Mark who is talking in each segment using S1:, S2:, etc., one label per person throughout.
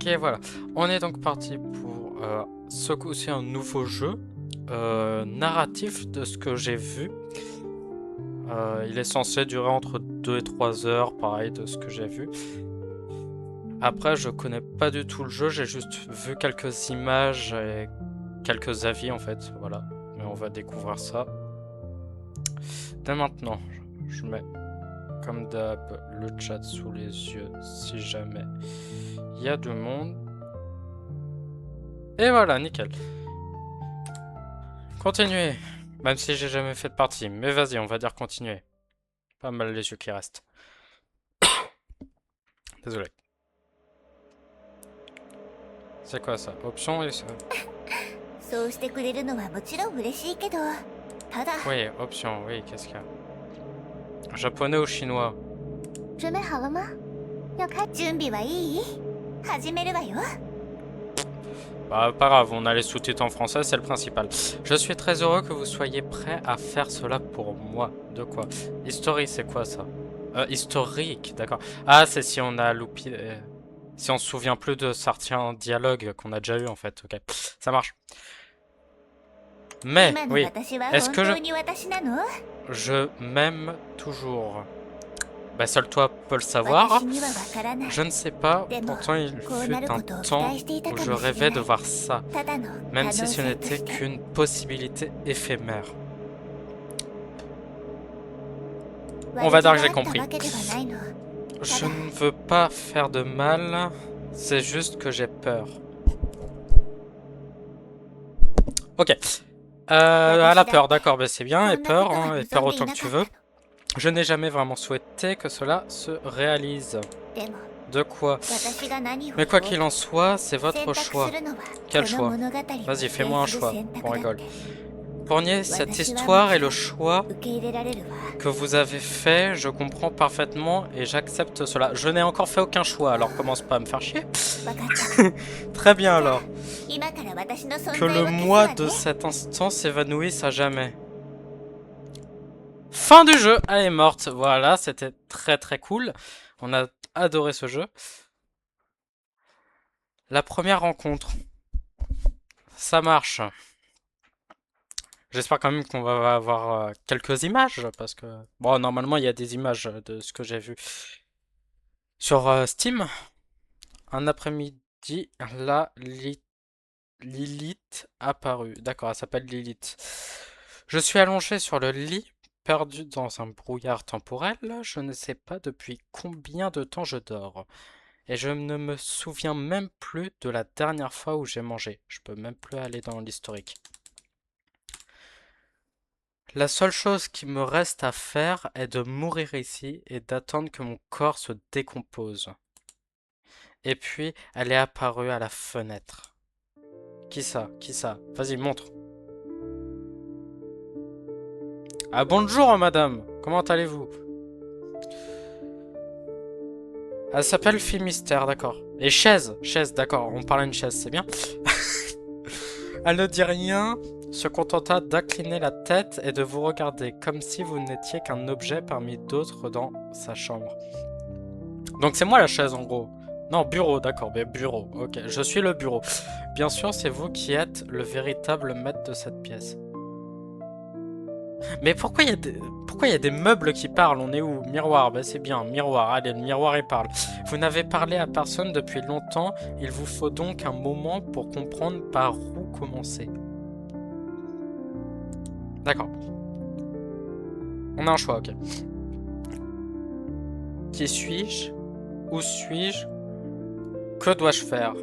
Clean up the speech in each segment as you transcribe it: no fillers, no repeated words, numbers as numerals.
S1: Ok, voilà. On est donc parti pour ce coup-ci un nouveau jeu narratif de ce que j'ai vu. Il est censé durer entre 2 et 3 heures, pareil, de ce que j'ai vu. Après, je connais pas du tout le jeu, j'ai juste vu quelques images et quelques avis en fait, voilà. Mais on va découvrir ça dès maintenant. Je mets comme d'hab le chat sous les yeux si jamais il y a du monde. Et voilà, nickel. Continuez. Même si j'ai jamais fait de partie. Mais vas-y, on va dire continuer. Pas mal les yeux qui restent. Désolé. C'est quoi ça? Option et ça.
S2: そうしてくれるのはもちろん嬉しいけど、ただ
S1: Oui, option, oui, qu'est-ce qu'il y a? Japonais ou chinois?
S2: 準備好了吗？要开準備はいい？始めるわよ。
S1: Bah, pas grave, on a les sous-titres en français, c'est le principal. Je suis très heureux que vous soyez prêts à faire cela pour moi. De quoi? Historique, c'est quoi ça? Historique, d'accord. Ah, c'est si on a loupé. Si on se souvient plus de certains dialogues qu'on a déjà eu en fait. Ok, ça marche. Mais,
S2: 今の
S1: oui,
S2: 私は
S1: est-ce
S2: 本
S1: que
S2: 当に私なの？
S1: je m'aime toujours? Bah, seul toi peux le savoir.
S2: 私にはわからない。
S1: Je ne sais pas,
S2: でも
S1: pourtant il
S2: こう
S1: fut
S2: なる
S1: un
S2: ことを期
S1: temps
S2: 待していた
S1: où
S2: か
S1: je
S2: もしれ
S1: rêvais
S2: な
S1: de
S2: い。
S1: voir ça,
S2: ただの可
S1: même
S2: 能
S1: si ce
S2: 性と
S1: n'était
S2: して。
S1: qu'une possibilité éphémère. On va
S2: 悪
S1: dire
S2: 気
S1: que
S2: が
S1: j'ai
S2: あった
S1: compris.
S2: わけではないの。
S1: Je ne veux pas faire de mal, c'est juste que j'ai peur. Ok. Elle a peur, d'accord, bah c'est bien,
S2: こ
S1: et
S2: んなこと
S1: peur,
S2: は
S1: hein, et
S2: 望
S1: peur
S2: んでい
S1: autant
S2: な
S1: que
S2: か
S1: tu
S2: った
S1: veux.
S2: の。
S1: Je n'ai jamais vraiment souhaité que cela se réalise.
S2: でも
S1: De quoi?
S2: 私が何を
S1: Mais
S2: 言
S1: quoi
S2: おう
S1: qu'il en
S2: と
S1: soit, c'est
S2: 選
S1: votre
S2: 択
S1: choix.
S2: するのは
S1: Quel
S2: この
S1: choix?
S2: 物語を
S1: Vas-y,
S2: 否
S1: fais-moi
S2: 定
S1: un
S2: する
S1: choix,
S2: 選択
S1: qu'on
S2: だっ
S1: rigole.
S2: て。
S1: Pour nier cette
S2: 私は
S1: histoire et
S2: も
S1: le
S2: ちろん
S1: choix
S2: 受け入れられるわ。
S1: que vous avez fait, je comprends parfaitement et j'accepte cela. Je n'ai encore fait aucun choix, alors commence pas à me faire chier.
S2: わかった。
S1: Très bien alors.
S2: 今から私の存
S1: Que
S2: 在
S1: le
S2: を消す
S1: moi
S2: わ
S1: de
S2: ね。
S1: cet instant s'évanouisse à jamais. Fin du jeu, elle est morte. Voilà, c'était très très cool. On a adoré ce jeu. La première rencontre. Ça marche. J'espère quand même qu'on va avoir quelques images, parce que... Bon, normalement, il y a des images de ce que j'ai vu sur Steam. Un après-midi, Lilith apparut. D'accord, elle s'appelle Lilith. Je suis allongé sur le lit, perdu dans un brouillard temporel. Je ne sais pas depuis combien de temps je dors. Et je ne me souviens même plus de la dernière fois où j'ai mangé. Je peux même plus aller dans l'historique. La seule chose qui me reste à faire est de mourir ici et d'attendre que mon corps se décompose. Et puis, elle est apparue à la fenêtre. Qui ça? Qui ça? Vas-y, montre. Ah bonjour madame, comment allez-vous? Elle s'appelle Fille Mystère, d'accord. Et chaise, d'accord, on parle à une chaise, c'est bien. Elle ne dit rien, se contenta d'incliner la tête et de vous regarder, comme si vous n'étiez qu'un objet parmi d'autres dans sa chambre. Donc c'est moi la chaise en gros. Non, bureau, d'accord, mais bureau, ok, je suis le bureau. Bien sûr, c'est vous qui êtes le véritable maître de cette pièce. Mais pourquoi il y a des meubles qui parlent? On est où? Miroir, bah c'est bien, miroir, allez, le miroir il parle. Vous n'avez parlé à personne depuis longtemps, il vous faut donc un moment pour comprendre par où commencer. D'accord. On a un choix, ok. Qui suis-je? Où suis-je? Que dois-je faire?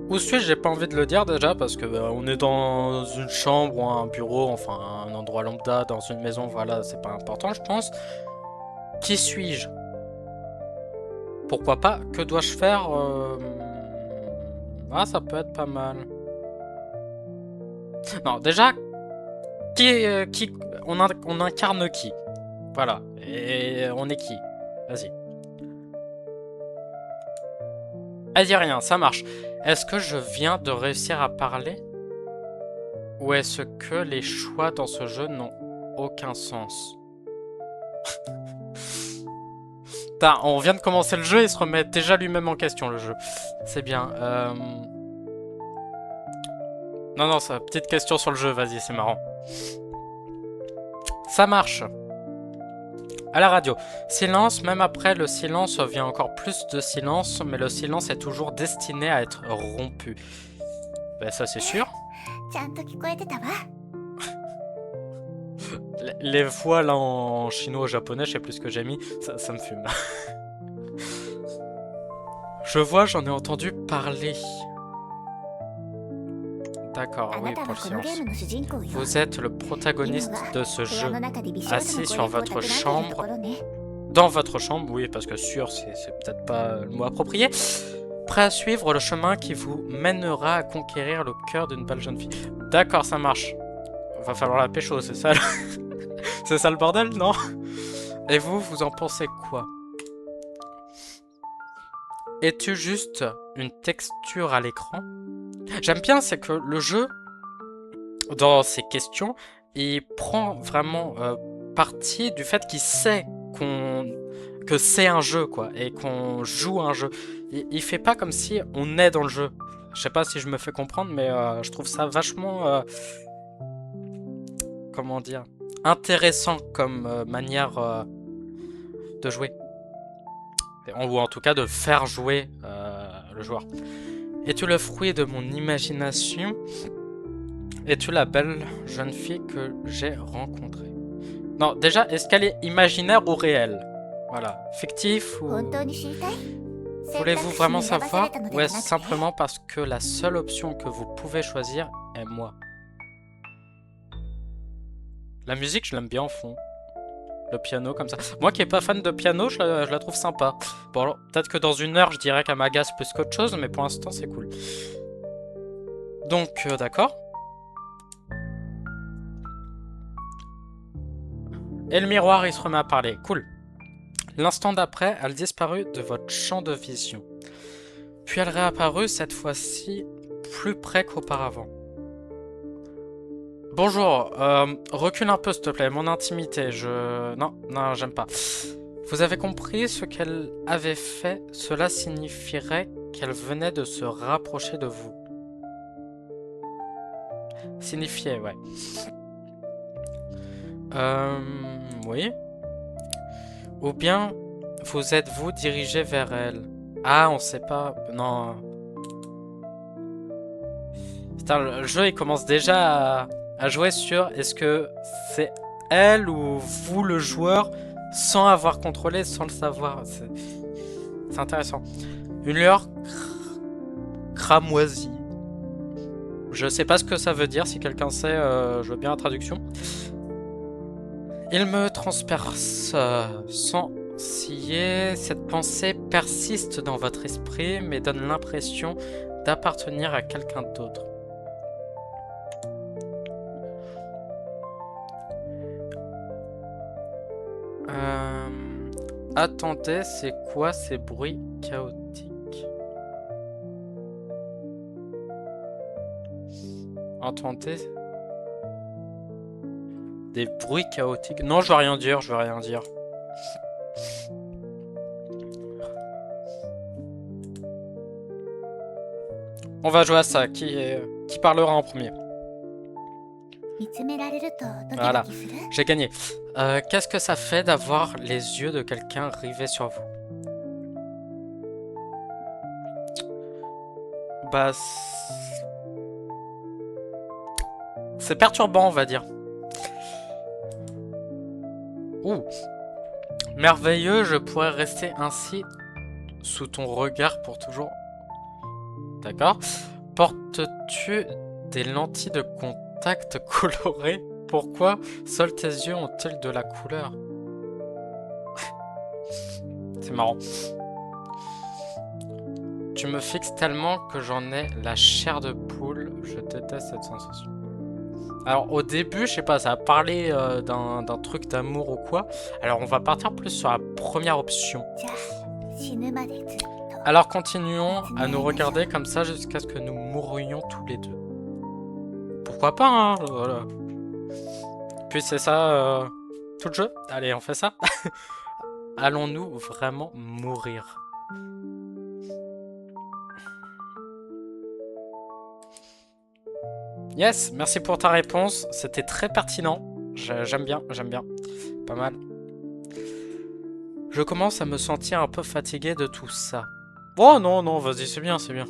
S1: Où suis-je? J'ai pas envie de le dire déjà parce que on est dans une chambre ou un bureau, enfin un endroit lambda, dans une maison, voilà, c'est pas important je pense. Qui suis-je? Pourquoi pas? Que dois-je faire? Ah, ça peut être pas mal. Non, déjà, qui on incarne qui? Voilà. Et on est qui? Vas-y. Elle dit rien, ça marche. Est-ce que je viens de réussir à parler? Ou est-ce que les choix dans ce jeu n'ont aucun sens? Putain, on vient de commencer le jeu, il se remet déjà lui-même en question, le jeu. C'est bien. Non, non, ça, petite question sur le jeu, vas-y, c'est marrant. Ça marche. À la radio. Silence, même après le silence vient encore plus de silence, mais le silence est toujours destiné à être rompu. Ben ça c'est sûr.
S2: ちゃんと聞こえてたわ。
S1: Les voix là en chinois ou japonais, je sais plus ce que j'ai mis, ça me fume. Je vois, j'en ai entendu parler. D'accord,
S2: あ
S1: oui,
S2: なた
S1: pour
S2: は
S1: le
S2: このゲー
S1: silence.
S2: ムの主人公よ。
S1: Vous êtes le
S2: 今
S1: protagoniste
S2: は
S1: de ce
S2: 部
S1: jeu.
S2: 屋の中で美少女の
S1: Assis
S2: 攻
S1: sur
S2: 略を
S1: votre
S2: 企んでいると
S1: chambre.
S2: ころね。
S1: Dans votre chambre, oui, parce que sûr, c'est peut-être pas le mot approprié. Prêt à suivre le chemin qui vous mènera à conquérir le cœur d'une belle jeune fille. D'accord, ça marche. Va falloir la pécho, c'est ça c'est ça le bordel, non? Et vous, vous en pensez quoi? Es-tu juste une texture à l'écran? J'aime bien, c'est que le jeu, dans ses questions, il prend vraiment parti du fait qu'il sait que c'est un jeu, quoi, et qu'on joue à un jeu. Il fait pas comme si on est dans le jeu. Je sais pas si je me fais comprendre, mais je trouve ça vachement, comment dire, intéressant comme manière de jouer. Ou en tout cas de faire jouer le joueur. Es-tu le fruit de mon imagination? Es-tu la belle jeune fille que j'ai rencontrée? Non, déjà, est-ce qu'elle est imaginaire ou réelle? Voilà, fictif ou...
S2: 本当に知りたい？
S1: Voulez-vous vraiment
S2: 選択肢に選ばさ
S1: savoir
S2: れたので
S1: ou
S2: は
S1: est-ce
S2: なくて
S1: simplement parce que la seule option que vous pouvez choisir est moi? La musique, je l'aime bien en fond. Le piano comme ça. Moi qui est pas fan de piano, je la trouve sympa. Bon alors, peut-être que dans une heure, je dirais qu'elle m'agace plus qu'autre chose, mais pour l'instant, c'est cool. Donc, d'accord. Et le miroir, il se remet à parler. Cool. L'instant d'après, elle disparut de votre champ de vision. Puis elle réapparut, cette fois-ci, plus près qu'auparavant. Bonjour, recule un peu s'il te plaît, mon intimité, Non, non, j'aime pas. Vous avez compris ce qu'elle avait fait? Cela signifierait qu'elle venait de se rapprocher de vous. Signifiait, ouais. Oui. Ou bien, vous êtes-vous dirigé vers elle? Ah, on sait pas. Non. Putain, le jeu, il commence déjà à jouer sur est-ce que c'est elle ou vous, le joueur, sans avoir contrôlé, sans le savoir. C'est intéressant. Une lueur cramoisie. Je sais pas ce que ça veut dire. Si quelqu'un sait, je veux bien la traduction. Il me transperce sans scier. Cette pensée persiste dans votre esprit, mais donne l'impression d'appartenir à quelqu'un d'autre. Attendez, c'est quoi ces bruits chaotiques? Entendez? Des bruits chaotiques. Non, je vais rien dire, je vais rien dire. On va jouer à ça. Qui parlera en premier? Voilà, j'ai gagné. Qu'est-ce que ça fait d'avoir les yeux de quelqu'un rivés sur vous? Bah... c'est perturbant, on va dire. Ouh. Merveilleux, je pourrais rester ainsi sous ton regard pour toujours. D'accord. Portes-tu des lentilles de contact colorées? Pourquoi seuls tes yeux ont-ils de la couleur? C'est marrant. Tu me fixes tellement que j'en ai la chair de poule. Je déteste cette sensation. Alors au début, je sais pas, ça a parlé d'un truc d'amour ou quoi. Alors on va partir plus sur la première option. Alors continuons à nous regarder comme ça jusqu'à ce que nous mourions tous les deux. Pourquoi pas, hein, voilà. Puis c'est ça, tout le jeu. Allez, on fait ça. allons-nous vraiment mourir? Yes, merci pour ta réponse. C'était très pertinent. J'aime bien, j'aime bien. Pas mal. Je commence à me sentir un peu fatigué de tout ça. Oh non, non, vas-y, c'est bien, c'est bien.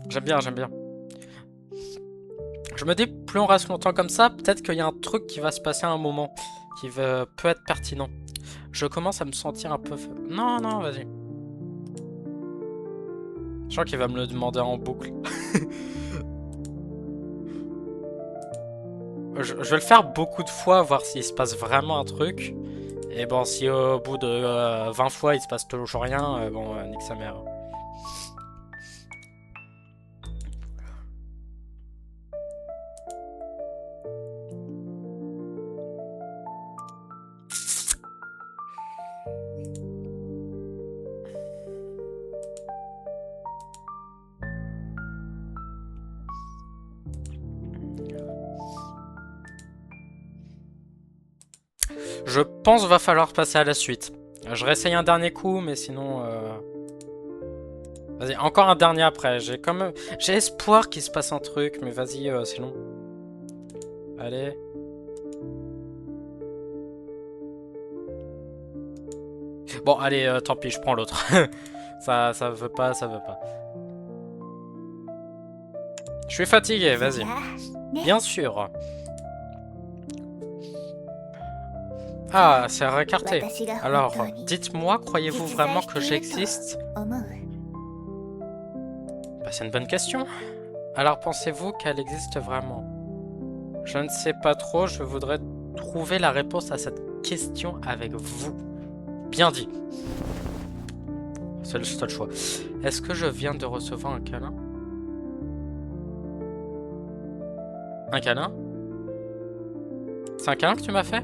S1: J'aime bien, j'aime bien. Je me dis, plus on reste longtemps comme ça, peut-être qu'il y a un truc qui va se passer à un moment, peut être pertinent. Je commence à me sentir un peu... Non, non, vas-y. Je crois qu'il va me le demander en boucle. Je vais le faire beaucoup de fois, voir s'il se passe vraiment un truc. Et bon, si au bout de 20 fois il se passe toujours rien, bon, nique sa mère. Je pense va falloir passer à la suite. Je réessaye un dernier coup, mais sinon... Vas-y, encore un dernier après. J'ai espoir qu'il se passe un truc, mais vas-y, sinon... Allez. Bon, allez, tant pis, je prends l'autre. ça veut pas, ça veut pas. Je suis fatigué, vas-y. Bien sûr. Ah, c'est récarté. Alors, dites-moi, croyez-vous vraiment que j'existe? Bah, c'est une bonne question. Alors, pensez-vous qu'elle existe vraiment? Je ne sais pas trop, je voudrais trouver la réponse à cette question avec vous. Bien dit. C'est le seul choix. Est-ce que je viens de recevoir un câlin? Un câlin? C'est un câlin que tu m'as fait?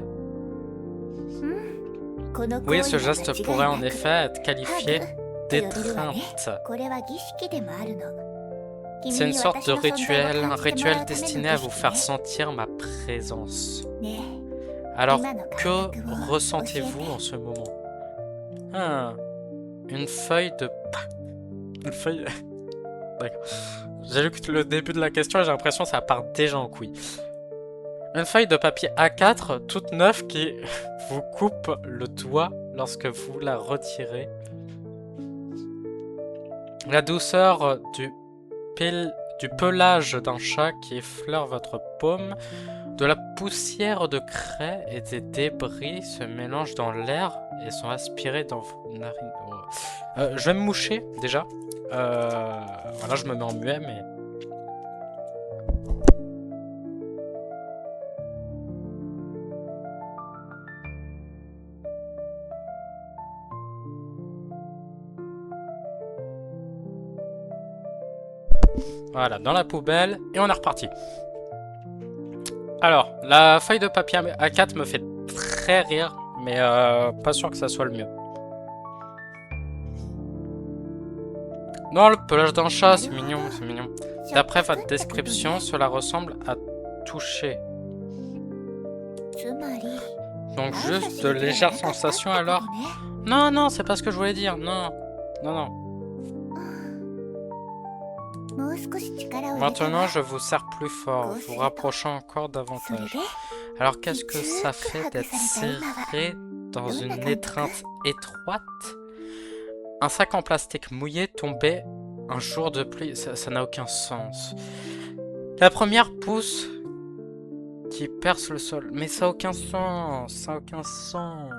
S1: Oui, ce geste pourrait en effet être qualifié d'étreinte. C'est une sorte de rituel, un rituel destiné à vous faire sentir ma présence. Alors, que ressentez-vous en ce moment? Ah, une feuille de... Une feuille... D'accord. J'ai lu que le début de la question et j'ai l'impression que ça part déjà en couille. Une feuille de papier A4 toute neuve qui vous coupe le doigt lorsque vous la retirez. La douceur du pelage d'un chat qui effleure votre paume. De la poussière de craie et des débris se mélangent dans l'air et sont aspirés dans vos narines. Je vais me moucher déjà. Voilà, je me mets en muet, mais... Voilà, dans la poubelle, et on est reparti. Alors, la feuille de papier A4 me fait très rire, mais pas sûr que ça soit le mieux. Non, le pelage d'un chat, c'est mignon, c'est mignon. D'après votre description, cela ressemble à toucher. Donc juste de légères sensations alors? Non, non, c'est pas ce que je voulais dire, non. Non, non. Maintenant, je vous serre plus fort, vous rapprochant encore davantage. Alors, qu'est-ce que ça fait d'être serré dans une étreinte étroite? Un sac en plastique mouillé tombé un jour de pluie, ça n'a aucun sens. La première pousse qui perce le sol, mais ça n'a aucun sens, ça n'a aucun sens.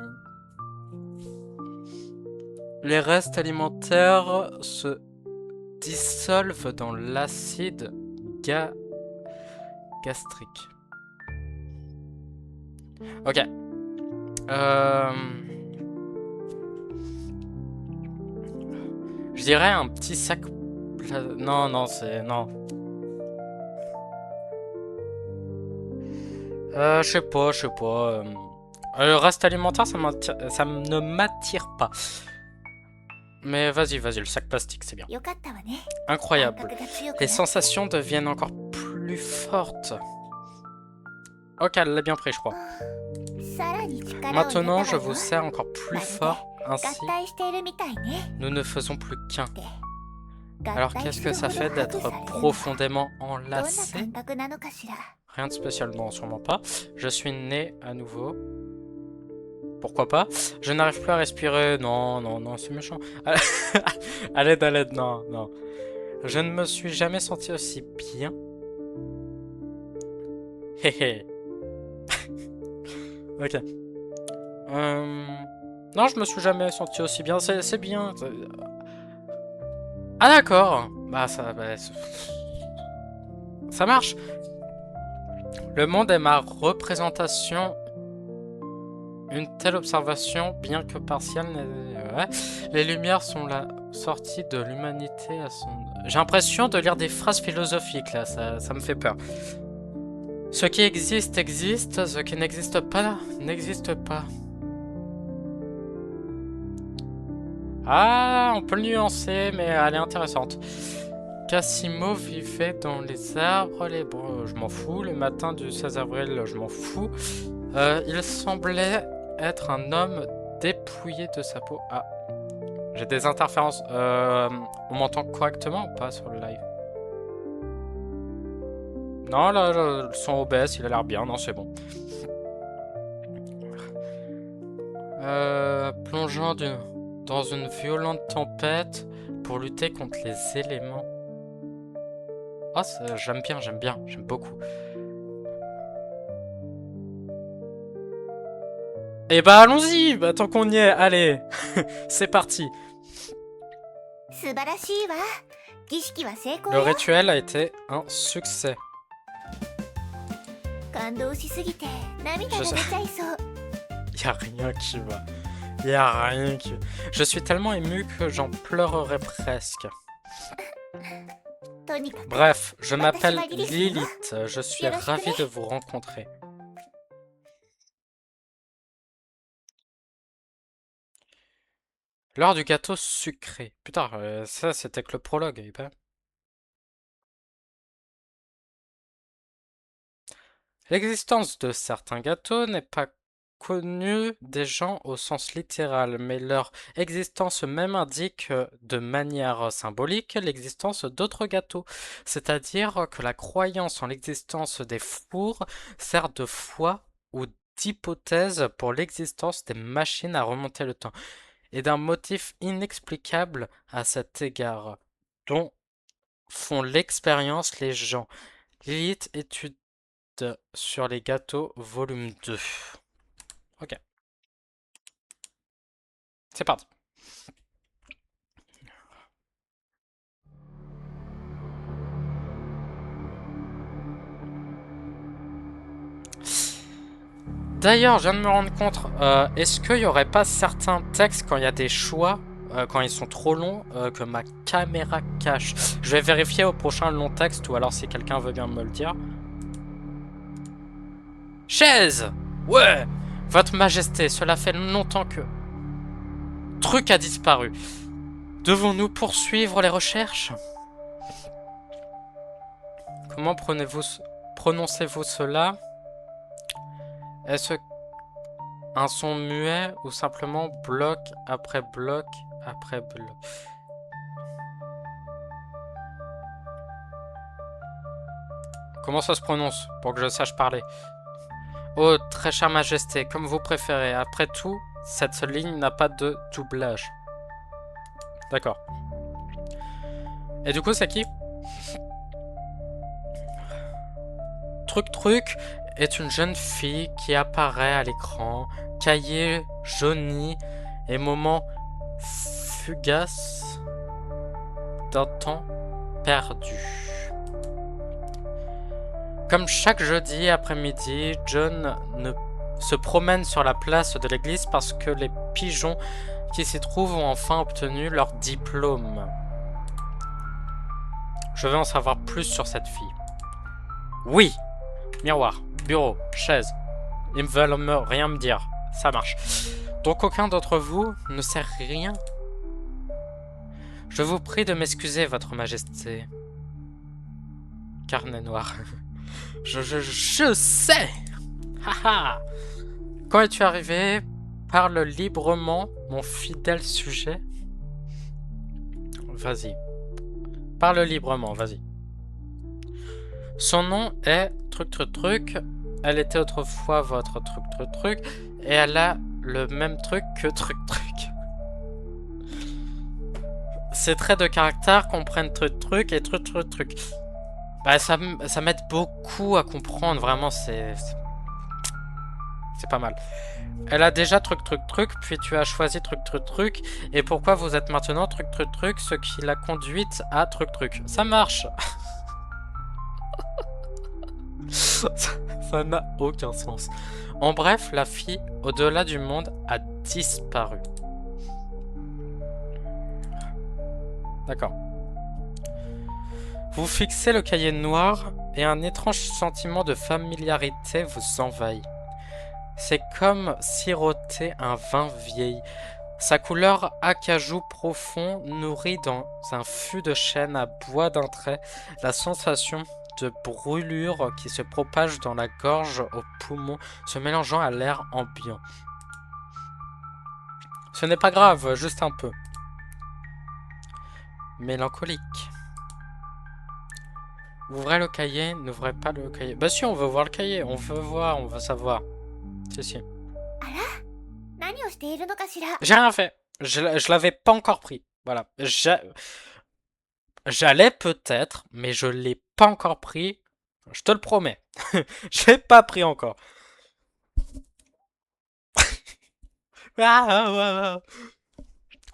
S1: Les restes alimentaires se dissolvent dans l'acide gastrique. Ok. Je dirais un petit sac... Non, non, c'est... Non. Je sais pas, je sais pas. Le reste alimentaire, ça ne m'attire pas. Mais vas-y, vas-y, le sac plastique, c'est bien. Incroyable. Les sensations deviennent encore plus fortes. Ok, elle l'a bien pris, je crois.
S2: さらに力を入れた
S1: Maintenant,
S2: わ
S1: je
S2: よ
S1: vous sers encore plus fort.
S2: 合
S1: Ainsi,
S2: 体しているみたいね
S1: nous ne faisons plus qu'un.
S2: 合
S1: Alors,
S2: 体
S1: qu'est-ce
S2: す
S1: que
S2: る
S1: ça
S2: ほど
S1: fait
S2: ハグ
S1: d'être
S2: されるんだ
S1: profondément
S2: どんな
S1: enlacé?
S2: 感覚なのかしら
S1: Rien de spécial, non, sûrement pas. Je suis né à nouveau. Pourquoi pas? Je n'arrive plus à respirer. Non, non, non, c'est méchant. À l'aide, non, non. Je ne me suis jamais senti aussi bien. Hé hé. Ok. Non, je me suis jamais senti aussi bien. C'est bien. Ah d'accord. Bah ça marche. Le monde est ma représentation. Une telle observation, bien que partielle, ouais. Les lumières sont la sortie de l'humanité à son... J'ai l'impression de lire des phrases philosophiques là, ça me fait peur. Ce qui existe existe, ce qui n'existe pas n'existe pas. Ah, on peut le nuancer, mais elle est intéressante. Cassimo vivait dans les arbres, je m'en fous. Le matin du 16 avril, je m'en fous. Il semblait être un homme dépouillé de sa peau. Ah, j'ai des interférences. On m'entend correctement ou pas sur le live? Non, là, le son OBS, il a l'air bien. Non, c'est bon. Plongeant dans une violente tempête pour lutter contre les éléments. Ah, j'aime bien, j'aime beaucoup. Et bah allons-y, bah, tant qu'on y est, allez, c'est parti.
S2: 素晴らしいわ儀式は成功
S1: Le
S2: よ
S1: rituel a été un succès.
S2: 感動しすぎて涙が出ちゃいそう
S1: Y a rien qui va. Y a rien qui... Je suis tellement ému que j'en pleurerai presque.
S2: とにかく
S1: Bref, je m'appelle Lilith. Je suis ravi de vous rencontrer. L'heure du gâteau sucré. Putain, ça c'était que le prologue, et pas... L'existence de certains gâteaux n'est pas connue des gens au sens littéral, mais leur existence même indique de manière symbolique l'existence d'autres gâteaux. C'est-à-dire que la croyance en l'existence des fours sert de foi ou d'hypothèse pour l'existence des machines à remonter le temps, et d'un motif inexplicable à cet égard, dont font l'expérience les gens. Lilith étude sur les gâteaux, volume 2. Ok. C'est parti. D'ailleurs, je viens de me rendre compte, est-ce qu'il n'y aurait pas certains textes quand il y a des choix, quand ils sont trop longs, que ma caméra cache? Je vais vérifier au prochain long texte, ou alors si quelqu'un veut bien me le dire. Chaise! Ouais! Votre Majesté, cela fait longtemps que... Truc a disparu. Devons-nous poursuivre les recherches? Comment prononcez-vous cela? Est-ce un son muet ou simplement bloc après bloc après bloc? Comment ça se prononce pour que je sache parler? Oh, très chère Majesté, comme vous préférez. Après tout, cette ligne n'a pas de doublage. D'accord. Et du coup, c'est qui? Truc est une jeune fille qui apparaît à l'écran, cahier jauni et moment fugace d'un temps perdu. Comme chaque jeudi après-midi, John se promène sur la place de l'église parce que les pigeons qui s'y trouvent ont enfin obtenu leur diplôme. Je veux en savoir plus sur cette fille. Oui! Miroir, bureau, chaise. Ils veulent rien me dire. Ça marche. Donc aucun d'entre vous ne sait rien? Je vous prie de m'excuser, votre majesté. Carnet noir. Je sais! Haha! Quand es-tu arrivé? Parle librement, mon fidèle sujet. Vas-y. Parle librement, vas-y. Son nom est truc truc truc. Elle était autrefois votre truc truc truc. Et elle a le même truc que truc truc. Ses traits de caractère comprennent truc truc et truc truc truc. Bah ça m'aide beaucoup à comprendre, vraiment c'est pas mal. Elle a déjà truc truc truc, puis tu as choisi truc truc truc. Et pourquoi vous êtes maintenant truc truc truc, ce qui l'a conduite à truc truc. Ça marche. Ça n'a aucun sens. En bref, la fille au-delà du monde a disparu. D'accord. Vous fixez le cahier noir et un étrange sentiment de familiarité vous envahit. C'est comme siroter un vin vieilli. Sa couleur acajou profond nourrit dans un fût de chêne à bois d'un trait la sensation de brûlure qui se propage dans la gorge aux poumons, se mélangeant à l'air ambiant. Ce n'est pas grave, juste un peu. Mélancolique. Ouvrez le cahier, n'ouvrez pas le cahier. Bah si, on veut voir le cahier, on veut voir, on veut savoir. Si, si. J'ai rien fait. Je l'avais pas encore pris. Voilà. J'allais peut-être, mais je l'ai pas encore pris. Je te le promets. Je l'ai pas pris encore.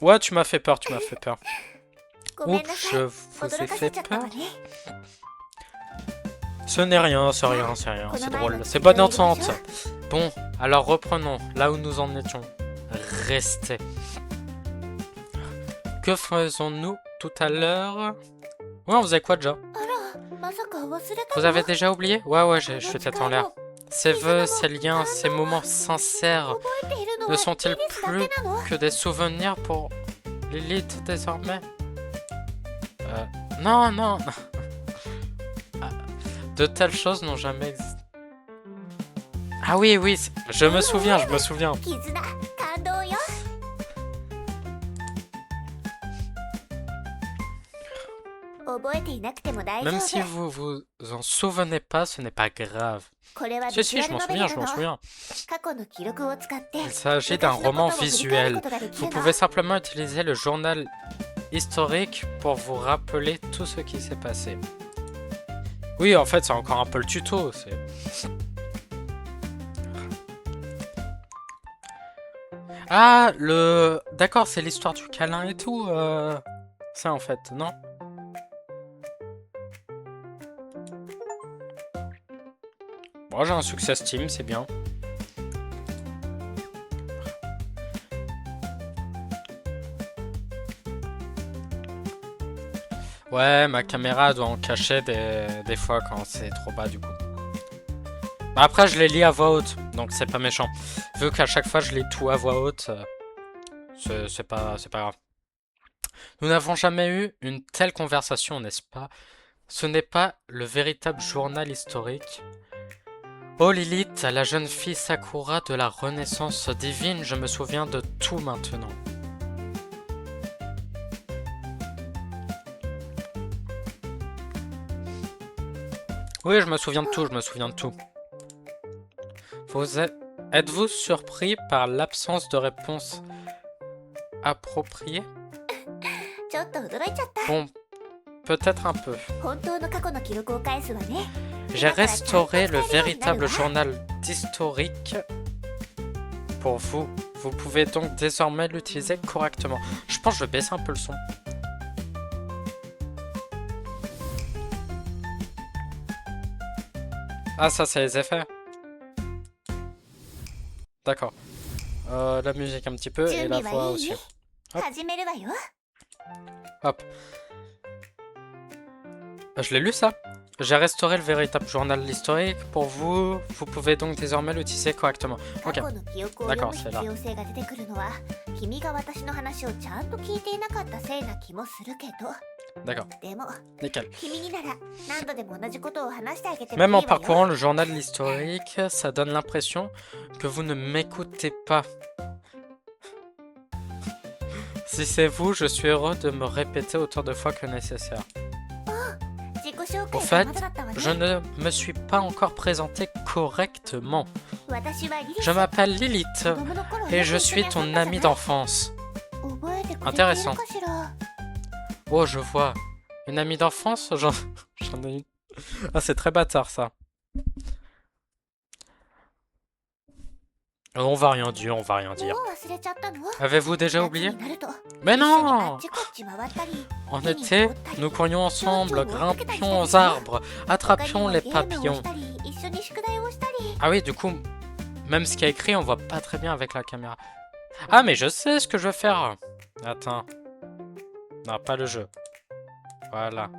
S1: Ouais, tu m'as fait peur, tu m'as fait peur. Oups, je vous ai fait peur. Ce n'est rien, c'est rien, c'est rien, c'est drôle. C'est bonne entente. Bon, alors reprenons là où nous en étions. Restez. Que faisons-nous tout à l'heure? Ouais, on faisait quoi déjà? Vous avez déjà oublié? Ouais, je suis tête en l'air. Ces vœux, ces liens, ces moments sincères ne sont-ils plus que des souvenirs pour Lilith désormais? Non. De telles choses n'ont jamais existé. Ah oui, je me souviens. Même si vous vous en souvenez pas, ce n'est pas grave. Si, je m'en souviens. Il s'agit d'un roman visuel. Vous pouvez simplement utiliser le journal historique pour vous rappeler tout ce qui s'est passé. Oui, en fait, c'est encore un peu le tuto. Ah, D'accord, c'est l'histoire du câlin et tout. Ça, en fait, non? Bon, j'ai un succès Steam, c'est bien. Ouais, ma caméra doit en cacher des fois quand c'est trop bas du coup. Bah après, je les lis à voix haute, donc c'est pas méchant. Vu qu'à chaque fois je lis tout à voix haute, c'est pas grave. Nous n'avons jamais eu une telle conversation, n'est-ce pas? Ce n'est pas le véritable journal historique. Oh Lilith, la jeune fille Sakura de la Renaissance divine, je me souviens de tout maintenant. Oui, je me souviens de tout. Êtes-vous surpris par l'absence de réponse appropriée? Bon, peut-être un peu. J'ai restauré le véritable journal d'historique pour vous. Vous pouvez donc désormais l'utiliser correctement. Je pense que je vais baisser un peu le son. Ah, ça, c'est les effets. D'accord. La musique un petit peu et la voix aussi. Hop. Je l'ai lu ça. J'ai restauré le véritable journal historique pour vous. Vous pouvez donc désormais l'utiliser correctement. Ok. D'accord, c'est là. D'accord.
S2: でも
S1: Nickel.
S2: 君になら何度でも同じことを話してあげてもいい
S1: Même
S2: わ
S1: en
S2: よ。
S1: parcourant le journal historique, ça donne l'impression que vous ne m'écoutez pas. Si c'est vous, je suis heureux de me répéter autant de fois que nécessaire.
S2: 自己紹
S1: Au
S2: 介が
S1: fait,
S2: まだだったわね。
S1: je ne me suis pas encore présenté correctement.
S2: 私はリリス。
S1: Je m'appelle Lilith
S2: 子供の頃
S1: et
S2: よ
S1: je
S2: く一緒に
S1: suis
S2: 遊
S1: ton
S2: んだじゃ
S1: amie
S2: ない？
S1: d'enfance.
S2: 覚えてくれている
S1: Intéressant.
S2: かしら？
S1: Oh, je vois. Une amie d'enfance? J'en ai une. Ah, c'est très bâtard ça. On va rien dire, on va rien
S2: も
S1: dire.
S2: う忘れちゃったの？
S1: Avez-vous déjà
S2: 夏
S1: oublié?
S2: になると
S1: Mais
S2: 一緒にあ
S1: non!
S2: っちこっち回ったり、
S1: En
S2: 木に
S1: été,
S2: 登ったり、
S1: nous courions ensemble, grimpions aux arbres,
S2: 他に
S1: attrapions
S2: も
S1: les
S2: ゲームを
S1: papillons.
S2: したり、一緒に宿題をしたり。
S1: Ah oui, du coup, même ce qui est écrit, on voit pas très bien avec la caméra. Ah, mais je sais ce que je veux faire. Attends. Non, pas le jeu. Voilà.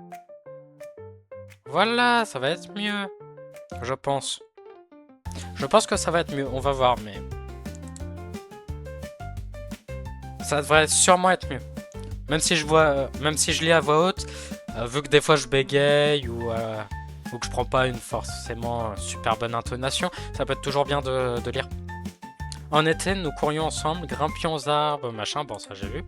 S1: Voilà, ça va être mieux. Je pense. Je pense que ça va être mieux. On va voir, mais... Ça devrait sûrement être mieux. Même si je vois, même si je lis à voix haute, vu que des fois je bégaye ou que je prends pas une forcément super bonne intonation, ça peut être toujours bien de lire. En été, nous courions ensemble, grimpions aux arbres, machin, bon ça j'ai vu.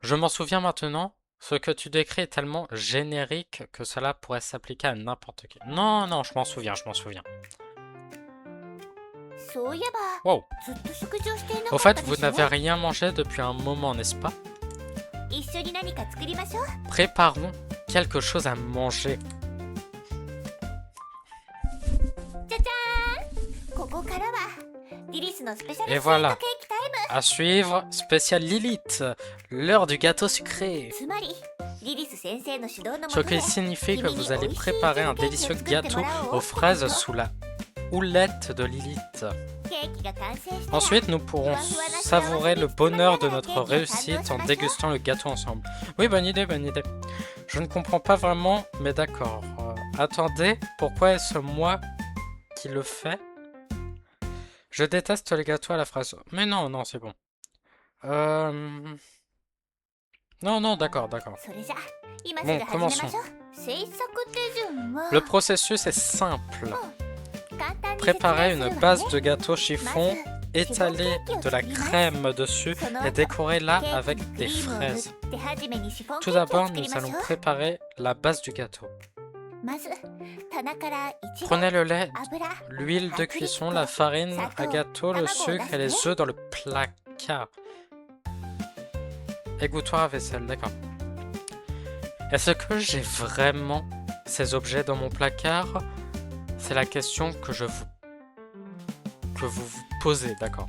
S1: Je m'en souviens maintenant, ce que tu décris est tellement générique que cela pourrait s'appliquer à n'importe qui. Non, non, je m'en souviens, je m'en souviens.
S2: そういえば、
S1: Wow.
S2: ずっと食事をしていな
S1: Au
S2: かった
S1: fait,
S2: で
S1: vous
S2: しょ？
S1: n'avez rien mangé depuis un moment, n'est-ce pas?
S2: 一緒に何か作りましょう。
S1: Préparons quelque chose à manger.
S2: じゃじゃーん。ここからはリリスのスペシャル
S1: Et
S2: スイート
S1: voilà.
S2: ケーキタイム。
S1: À suivre, spécial Lilith, l'heure du gâteau sucré.
S2: つまりリリス先生の指導の
S1: Ce
S2: もとで
S1: qui signifie que vous allez préparer un délicieux gâteau aux fraises sous la houlette de Lilith.
S2: ケーキが完成したら
S1: Ensuite, nous pourrons savourer le bonheur de notre réussite en dégustant le gâteau ensemble. Oui, bonne idée, bonne idée. Je ne comprends pas vraiment, mais d'accord. Attendez, pourquoi est-ce moi qui le fais? Je déteste les gâteaux à la fraise. Mais non, non, c'est bon. Non, non, d'accord, d'accord.
S2: それじゃ今す
S1: Bon,
S2: ぐ始めましょう。
S1: commençons.
S2: 制作手順は
S1: Le processus est simple.
S2: 簡単に説明
S1: Préparer
S2: する
S1: une
S2: わね
S1: base de gâteau
S2: ま
S1: chiffon,
S2: ず
S1: étaler de la crème dessus
S2: その
S1: et
S2: 後
S1: décorer-la
S2: ケーキ
S1: avec
S2: にク
S1: des
S2: リームを塗っ
S1: fraises.
S2: て初めにシフォンケ
S1: Tout
S2: ーキを
S1: d'abord,
S2: 作り
S1: nous
S2: ましょ
S1: allons
S2: う。
S1: préparer la base du gâteau.
S2: まず棚からいちご、
S1: Prenez le lait,
S2: 油、
S1: l'huile de cuisson, la farine à gâteau, le sucre et les œufs dans le placard. Égouttoir à vaisselle, d'accord. Est-ce que j'ai vraiment ces objets dans mon placard? C'est la question que vous vous posez, d'accord.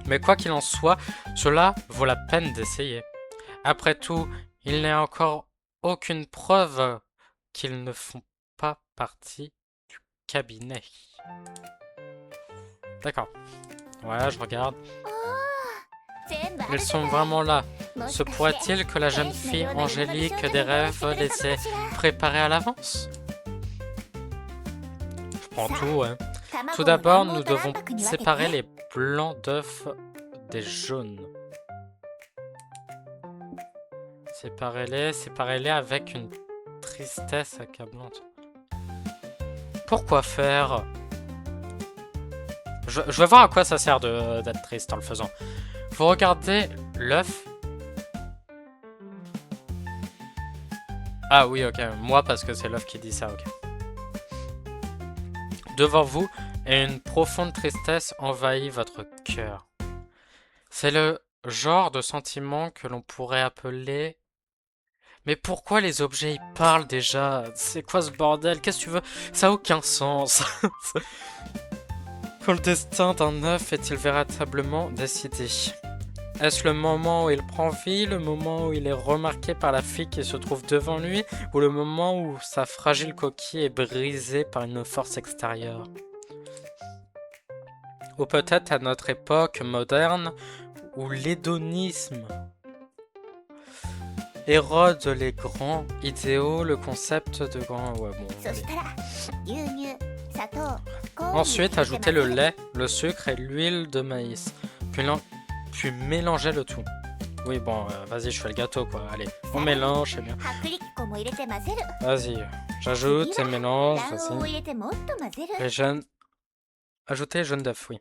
S1: Mais quoi qu'il en soit, cela vaut la peine d'essayer. Après tout, il n'est encore aucune preuve qu'ils ne font pas partie du cabinet. D'accord. Ouais, je regarde.
S2: 全部あ
S1: Ils
S2: るじゃ
S1: sont
S2: ない。
S1: vraiment là.
S2: もし
S1: Se
S2: かして
S1: pourrait-il que la jeune
S2: 天使の
S1: fille
S2: ような色の美
S1: angélique
S2: 少女
S1: des
S2: になって
S1: rêves
S2: くれた
S1: les
S2: の
S1: ait
S2: かしら？
S1: préparés à l'avance? Je prends
S2: Ça.
S1: tout, ouais.
S2: 卵
S1: Tout
S2: を
S1: d'abord,
S2: 卵
S1: nous
S2: と
S1: devons
S2: 卵白に分けて
S1: séparer les blancs d'œufs des jaunes. Séparez-les avec une tristesse accablante. Pourquoi faire? Je vais voir à quoi ça sert d'être triste en le faisant. Vous regardez l'œuf. Ah oui, ok. Moi, parce que c'est l'œuf qui dit ça, ok. Devant vous, et une profonde tristesse envahit votre cœur. C'est le genre de sentiment que l'on pourrait appeler... Mais pourquoi les objets y parlent déjà? C'est quoi ce bordel? Qu'est-ce que tu veux? Ça a aucun sens. Quand le destin d'un œuf est-il véritablement décidé? Est-ce le moment où il prend vie, le moment où il est remarqué par la fille qui se trouve devant lui, ou le moment où sa fragile coquille est brisée par une force extérieure? Ou peut-être à notre époque moderne, où l'hédonisme érode les grands idéaux, le concept de grand... Ouais, bon,
S2: そ
S1: allez.
S2: したら牛乳、砂糖、氷
S1: Ensuite,
S2: を入れて
S1: ajoutez le
S2: 混ぜる
S1: lait, le sucre et l'huile de maïs, puis mélangez le tout. Oui, bon, vas-y, je fais le gâteau, quoi. Allez, on mélange, c'est bien.
S2: 薄力粉も入れて混ぜる。
S1: Vas-y, j'ajoute et mélange,
S2: 卵黄を
S1: vas-y.
S2: 入れてもっと混ぜる。
S1: Les jeunes... Ajouter jaune d'œuf, oui.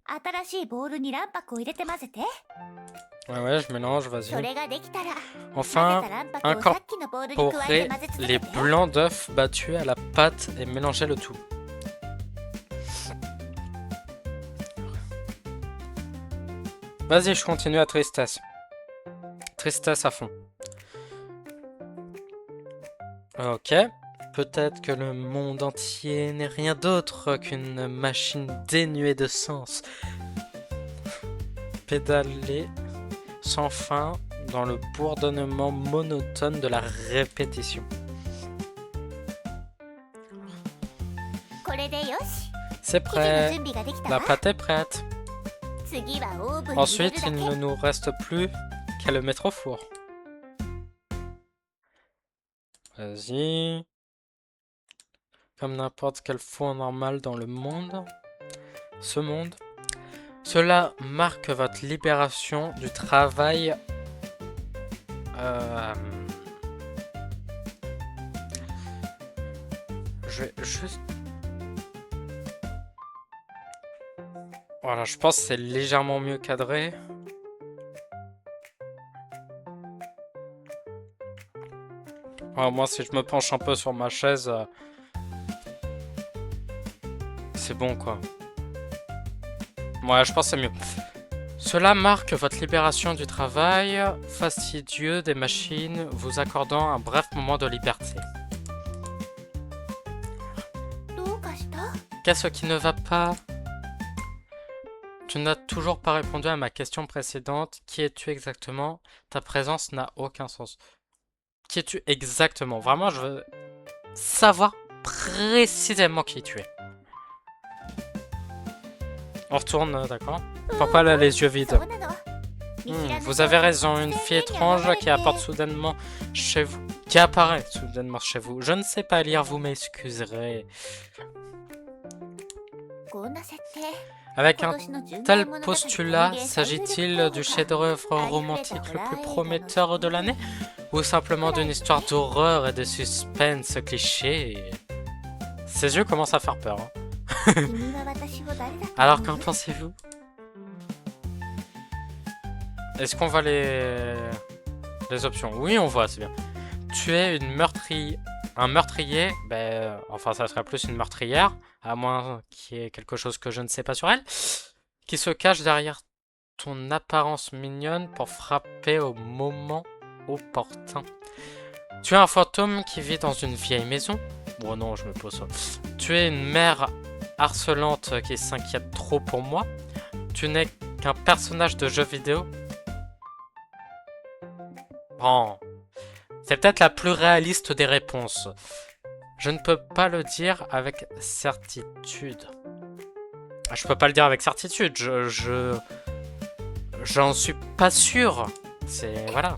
S2: 新しいボウルに卵白を入れて混ぜて。
S1: Ouais, je mélange,
S2: そ
S1: vas-y.
S2: れができたら、
S1: Enfin,
S2: 混ぜた卵白をさっきのボウルに加え
S1: incorporer
S2: て混ぜ続
S1: les
S2: けて。
S1: blancs d'œufs battus à la pâte et mélanger le tout. Vas-y, je continue à tristesse. Tristesse à fond. Ok. Peut-être que le monde entier n'est rien d'autre qu'une machine dénuée de sens. Pédaler sans fin dans le bourdonnement monotone de la répétition.
S2: これでよし。
S1: C'est
S2: 生地の
S1: prêt.
S2: 準備ができた
S1: La
S2: わ。
S1: pâte est prête.
S2: 次はオーブンに入れ
S1: Ensuite,
S2: るだ
S1: il
S2: け。
S1: ne nous reste plus qu'à le mettre au four. Vas-y. Comme n'importe quel four normal dans le monde. Ce monde. Cela marque votre libération du travail. Je vais juste... Voilà, je pense que c'est légèrement mieux cadré. Ouais, moi, si je me penche un peu sur ma chaise, c'est bon, quoi. Ouais, je pense que c'est mieux. Cela marque votre libération du travail fastidieux des machines, vous accordant un bref moment de liberté.
S2: どうかした？
S1: Qu'est-ce qui ne va pas? Tu n'as toujours pas répondu à ma question précédente. Qui es-tu exactement? Ta présence n'a aucun sens. Qui es-tu exactement? Vraiment, je veux savoir précisément qui tu es. On retourne, d'accord? Pourquoi elle a les yeux vides?
S2: そうなの。
S1: Vous avez raison, une fille étrange qui apporte soudainement chez vous. Qui apparaît soudainement chez vous. Je ne sais pas lire, vous m'excuserez.
S2: こんな設定。
S1: Avec
S2: 今
S1: un
S2: 年の純愛
S1: tel
S2: 物語
S1: postulat,
S2: の
S1: s'agit-il du chef-d'œuvre romantique le plus prometteur de l'année? Ou simplement d'une histoire d'horreur et de suspense cliché? Ses yeux commencent à faire peur. Hein.
S2: 君は私を誰だと
S1: Alors
S2: 思
S1: qu'en
S2: う？
S1: pensez-vous? Est-ce qu'on voit les options? Oui, on voit, c'est bien. Tu es un meurtrier, ben, enfin ça serait plus une meurtrière, à moins qu'il y ait quelque chose que je ne sais pas sur elle, qui se cache derrière ton apparence mignonne pour frapper au moment opportun. Tu es un fantôme qui vit dans une vieille maison. Bon non, je me pose ça. Tu es une mère harcelante qui s'inquiète trop pour moi. Tu n'es qu'un personnage de jeu vidéo. Bon, c'est peut-être la plus réaliste des réponses. Je ne peux pas le dire avec certitude. Je peux pas le dire avec certitude. J'en suis pas sûr. C'est voilà.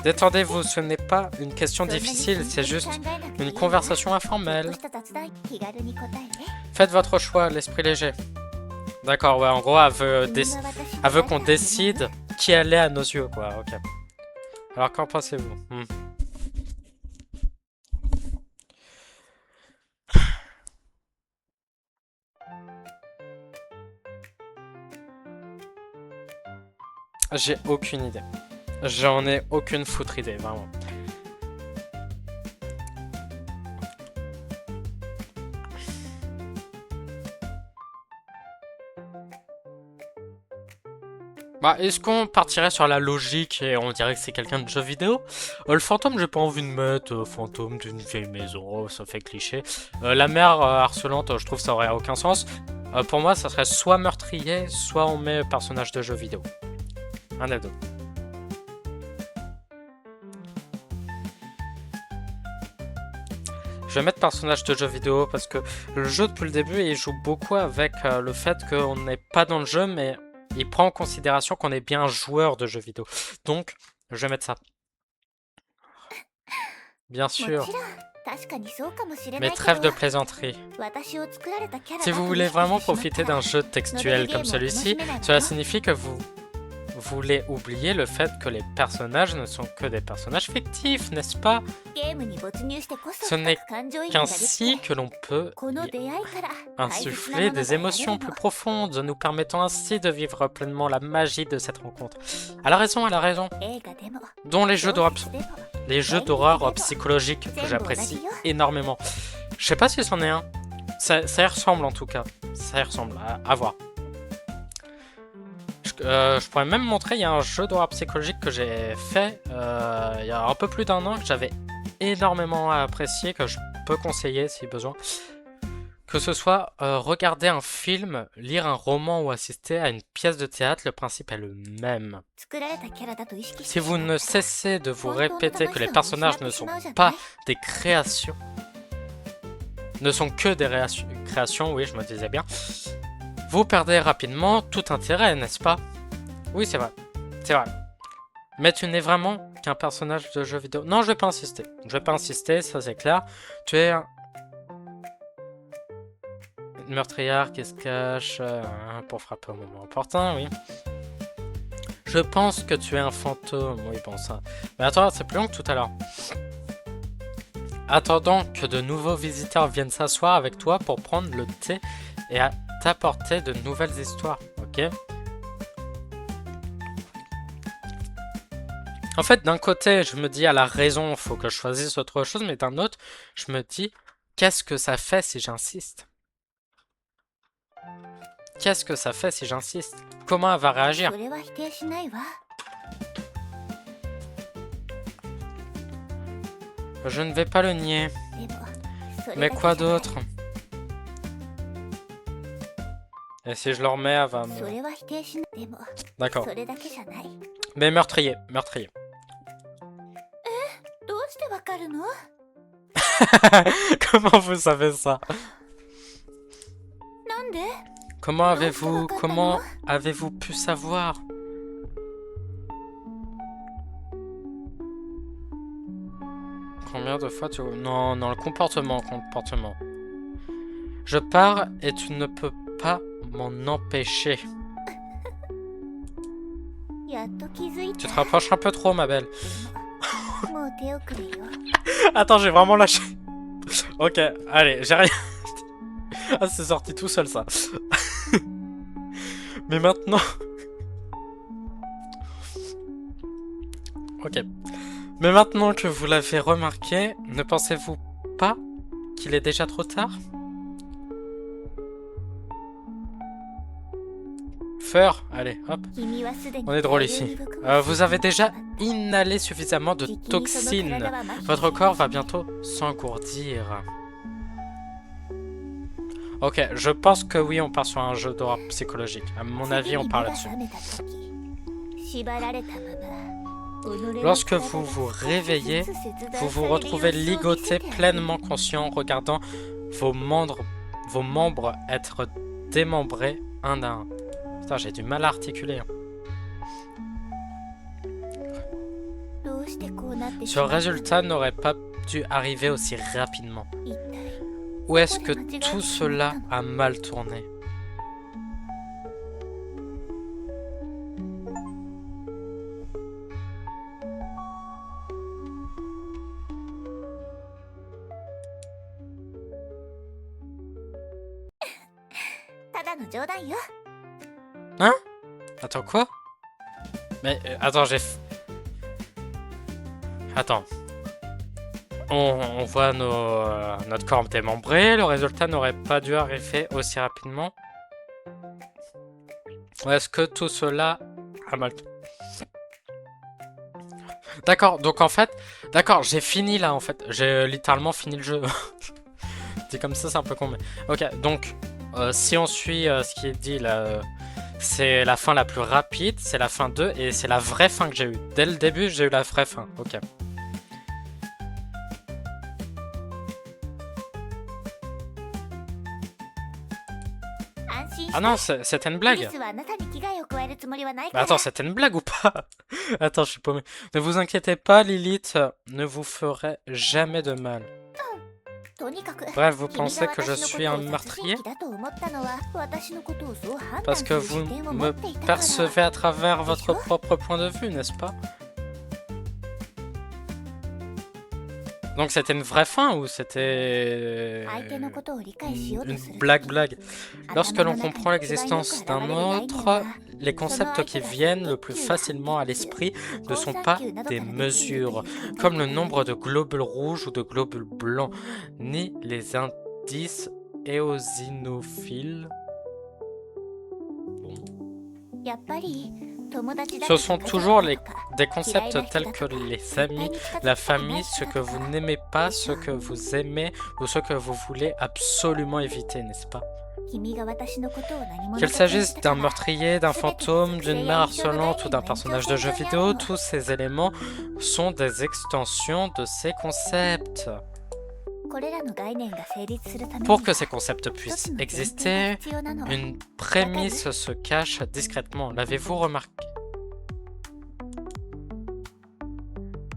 S1: Détendez-vous, ce n'est pas une question difficile, c'est juste une conversation informelle. Faites votre choix, l'esprit léger. D'accord, ouais, en gros, elle veut qu'on décide qui elle est à nos yeux, quoi, ok. Alors, qu'en pensez-vous? J'ai aucune idée. J'en ai aucune foutre idée, vraiment. Bah, est-ce qu'on partirait sur la logique et on dirait que c'est quelqu'un de jeu vidéo? Le fantôme, j'ai pas envie de mettre fantôme d'une vieille maison, oh, ça fait cliché. La mère harcelante, je trouve ça aurait aucun sens. Pour moi, ça serait soit meurtrier, soit on met personnage de jeu vidéo. Un des deux. Je vais mettre personnage de jeu vidéo parce que le jeu depuis le début il joue beaucoup avec le fait qu'on n'est pas dans le jeu mais il prend en considération qu'on est bien un joueur de jeux vidéo. Donc je vais mettre ça. Bien sûr. Mais trêve de plaisanterie. Si vous voulez vraiment profiter d'un jeu textuel comme celui-ci, cela signifie que vous voulez oublier le fait que les personnages ne sont que des personnages fictifs, n'est-ce pas?
S2: ゲームに没入してこそ
S1: Ce n'est
S2: 感情移入ができ
S1: qu'ainsi
S2: て
S1: que l'on peut
S2: この
S1: y
S2: 出会いから大切な
S1: insuffler
S2: もの
S1: des
S2: が得られ
S1: émotions
S2: る
S1: plus
S2: の
S1: profondes, nous permettant ainsi de vivre pleinement la magie de cette rencontre. Elle a raison, elle a raison.
S2: 映画でも
S1: Dont les jeux
S2: 小
S1: d'horreur
S2: 説でも
S1: les jeux d'horreur psychologiques que j'apprécie énormément. Je sais pas si c'en est un. Ça y ressemble en tout cas. Ça y ressemble, à voir. Je pourrais même montrer, il y a un jeu d'horreur psychologique que j'ai fait il y a un peu plus d'1 an, que j'avais énormément apprécié, que je peux conseiller si besoin. Que ce soit regarder un film, lire un roman ou assister à une pièce de théâtre, le principe est le même.
S2: 作られたキャラだと意識し
S1: Si
S2: て
S1: vous
S2: しま
S1: ne
S2: ったら
S1: cessez de vous
S2: 本当の
S1: répéter
S2: 楽
S1: que
S2: し
S1: les
S2: さを失
S1: personnages
S2: って
S1: ne
S2: し
S1: sont
S2: まうじゃない
S1: pas des créations, ne sont que des créations, oui, je me disais bien, vous perdez rapidement tout intérêt, n'est-ce pas? Oui, c'est vrai. C'est vrai. Mais tu n'es vraiment qu'un personnage de jeu vidéo. Non, je vais pas insister. Je vais pas insister, ça c'est clair. Tu es une meurtrière qui se cache pour frapper au moment opportun, oui. Je pense que tu es un fantôme. Oui, bon, ça. Mais attends, c'est plus long que tout à l'heure. Attendant que de nouveaux visiteurs viennent s'asseoir avec toi pour prendre le thé et à t'apporter de nouvelles histoires, ok? En fait, d'un côté, je me dis à la raison, faut que je choisisse autre chose, mais d'un autre, je me dis, qu'est-ce que ça fait si j'insiste? Qu'est-ce que ça fait si j'insiste? Comment elle va réagir?
S2: それは否定しないわ
S1: Je ne vais pas le nier.
S2: でもそれ
S1: Mais
S2: だけ
S1: quoi
S2: じゃない
S1: d'autre? Et si je le remets, elle va
S2: そ
S1: me...
S2: れは否定しないでも
S1: D'accord.
S2: それだけじゃない
S1: Mais meurtrier, meurtrier.
S2: どうしてわかるの
S1: Comment vous savez ça?
S2: なんで
S1: Comment avez-vous pu savoir? Combien de fois tu... Non, non, le comportement. Je pars et tu ne peux pas m'en empêcher.
S2: やっと気づい
S1: Tu
S2: た
S1: te rapproches un peu trop, ma belle.
S2: もう手遅れよ
S1: Attends, j'ai vraiment lâché. Ok, allez, j'ai rien dit. Ah, c'est sorti tout seul, ça. Mais maintenant... Ok. Mais maintenant que vous l'avez remarqué, ne pensez-vous pas qu'il est déjà trop tard? Feur, allez, hop.
S2: 君はすでに
S1: On est drôle ici. Vous avez déjà inhalé suffisamment de toxines. Votre corps va bientôt s'engourdir. Ok, je pense que oui, on part sur un jeu d'horreur psychologique. À mon avis, on part là-dessus. Lorsque vous vous réveillez, vous vous retrouvez ligoté, pleinement conscient, en regardant vos membres être démembrés un à un. Putain, j'ai du mal à articuler. Ce résultat n'aurait pas dû arriver aussi rapidement. Où est-ce que tout cela a mal tourné? Hein? Attends, quoi? Mais, attends, Attends. On voit notre corps démembré, le résultat n'aurait pas dû arriver aussi rapidement. Ou est-ce que tout cela a mal... D'accord, donc en fait... D'accord, j'ai fini là en fait. J'ai littéralement fini le jeu. C'est comme ça, c'est un peu con, mais... Ok, donc, si on suit ce qui est dit là... c'est la fin la plus rapide, c'est la fin 2, et c'est la vraie fin que j'ai eue. Dès le début, j'ai eu la vraie fin, ok. Ah non, c'était une blague. Bah attends, c'était une blague ou pas? Attends, je suis paumé. Ne vous inquiétez pas, Lilith ne vous ferait jamais de mal. Bref, vous pensez que je suis un meurtrier? Parce que vous me percevez à travers votre propre point de vue, n'est-ce pas? Donc c'était une vraie fin ou c'était une blague? Lorsque l'on comprend l'existence d'un autre, les concepts qui viennent le plus facilement à l'esprit ne sont pas des mesures, comme le nombre de globules rouges ou de globules blancs, ni les indices éosinophiles. Bon. Ce sont toujours des concepts tels que les amis, la famille, ce que vous n'aimez pas, ce que vous aimez ou ce que vous voulez absolument éviter, n'est-ce pas? Qu'il s'agisse d'un meurtrier, d'un fantôme, d'une mère harcelante ou d'un personnage de jeu vidéo, tous ces éléments sont des extensions de ces concepts. Pour que ces concepts puissent exister, une prémisse se cache discrètement. L'avez-vous remarqué?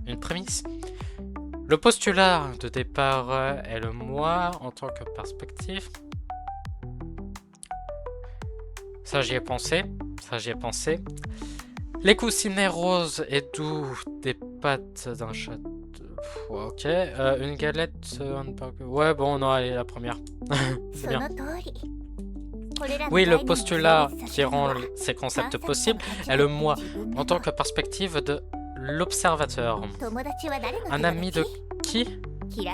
S1: Une prémisse? Le postulat de départ est le moi en tant que perspective. Ça, j'y ai pensé. Les coussinets roses et doux des pattes d'un chat. Ok, une galette, hamburger. Ouais, bon, non, allez, la première. C'est bien. Oui, le postulat qui rend ces concepts possibles est le moi, en tant que perspective de l'observateur. Un ami de qui?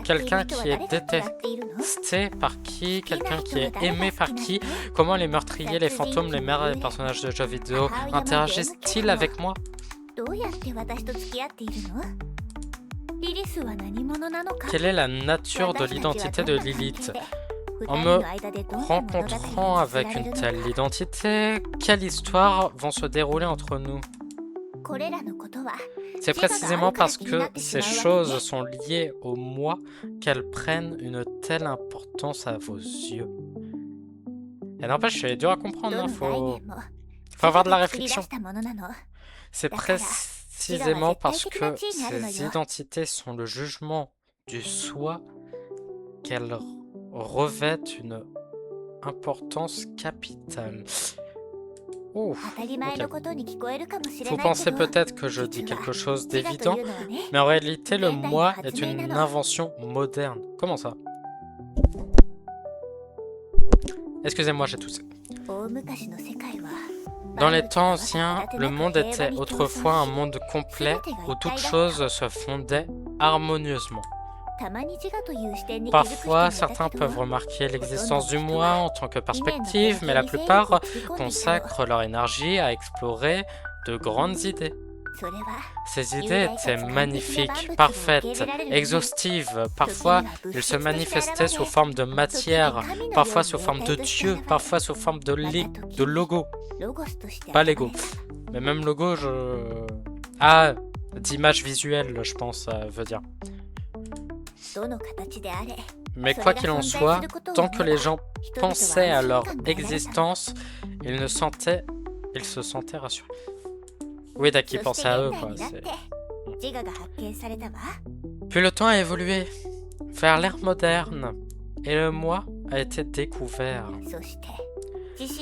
S1: Quelqu'un qui est détesté par qui? Quelqu'un qui est aimé par qui? Comment les meurtriers, les fantômes, les mères et les personnages de jeux vidéo interagissent-ils avec moi? Quelle est la nature de l'identité de Lilith? En me rencontrant avec une telle identité, quelle histoire vont se dérouler entre nous? C'est précisément parce que ces choses sont liées au moi qu'elles prennent une telle importance à vos yeux. Et n'empêche, c'est dur à comprendre, hein, faut avoir de la réflexion. C'est précisément parce que ces identités sont le jugement du soi qu'elles revêtent une importance capitale. Ouf, okay. Vous pensez peut-être que je dis quelque chose d'évident, mais en réalité le moi est une invention moderne. Comment ça? Excusez-moi, j'ai toussé. Dans les temps anciens, le monde était autrefois un monde complet où toutes choses se fondaient harmonieusement. Parfois, certains peuvent remarquer l'existence du moi en tant que perspective, mais la plupart consacrent leur énergie à explorer de grandes idées. Ces idées étaient magnifiques, parfaites, exhaustives. Parfois, ils se manifestaient sous forme de matière, parfois sous forme de Dieu, parfois sous forme de logo. Pas Lego, mais même logo, Ah, d'image visuelle, je pense, ça veut dire. Mais quoi qu'il en soit, tant que les gens pensaient à leur existence, ils se sentaient rassurés. Oui, dès qu'ils pensaient à eux, quoi. Puis le temps a évolué vers l'ère moderne, et le moi a été découvert.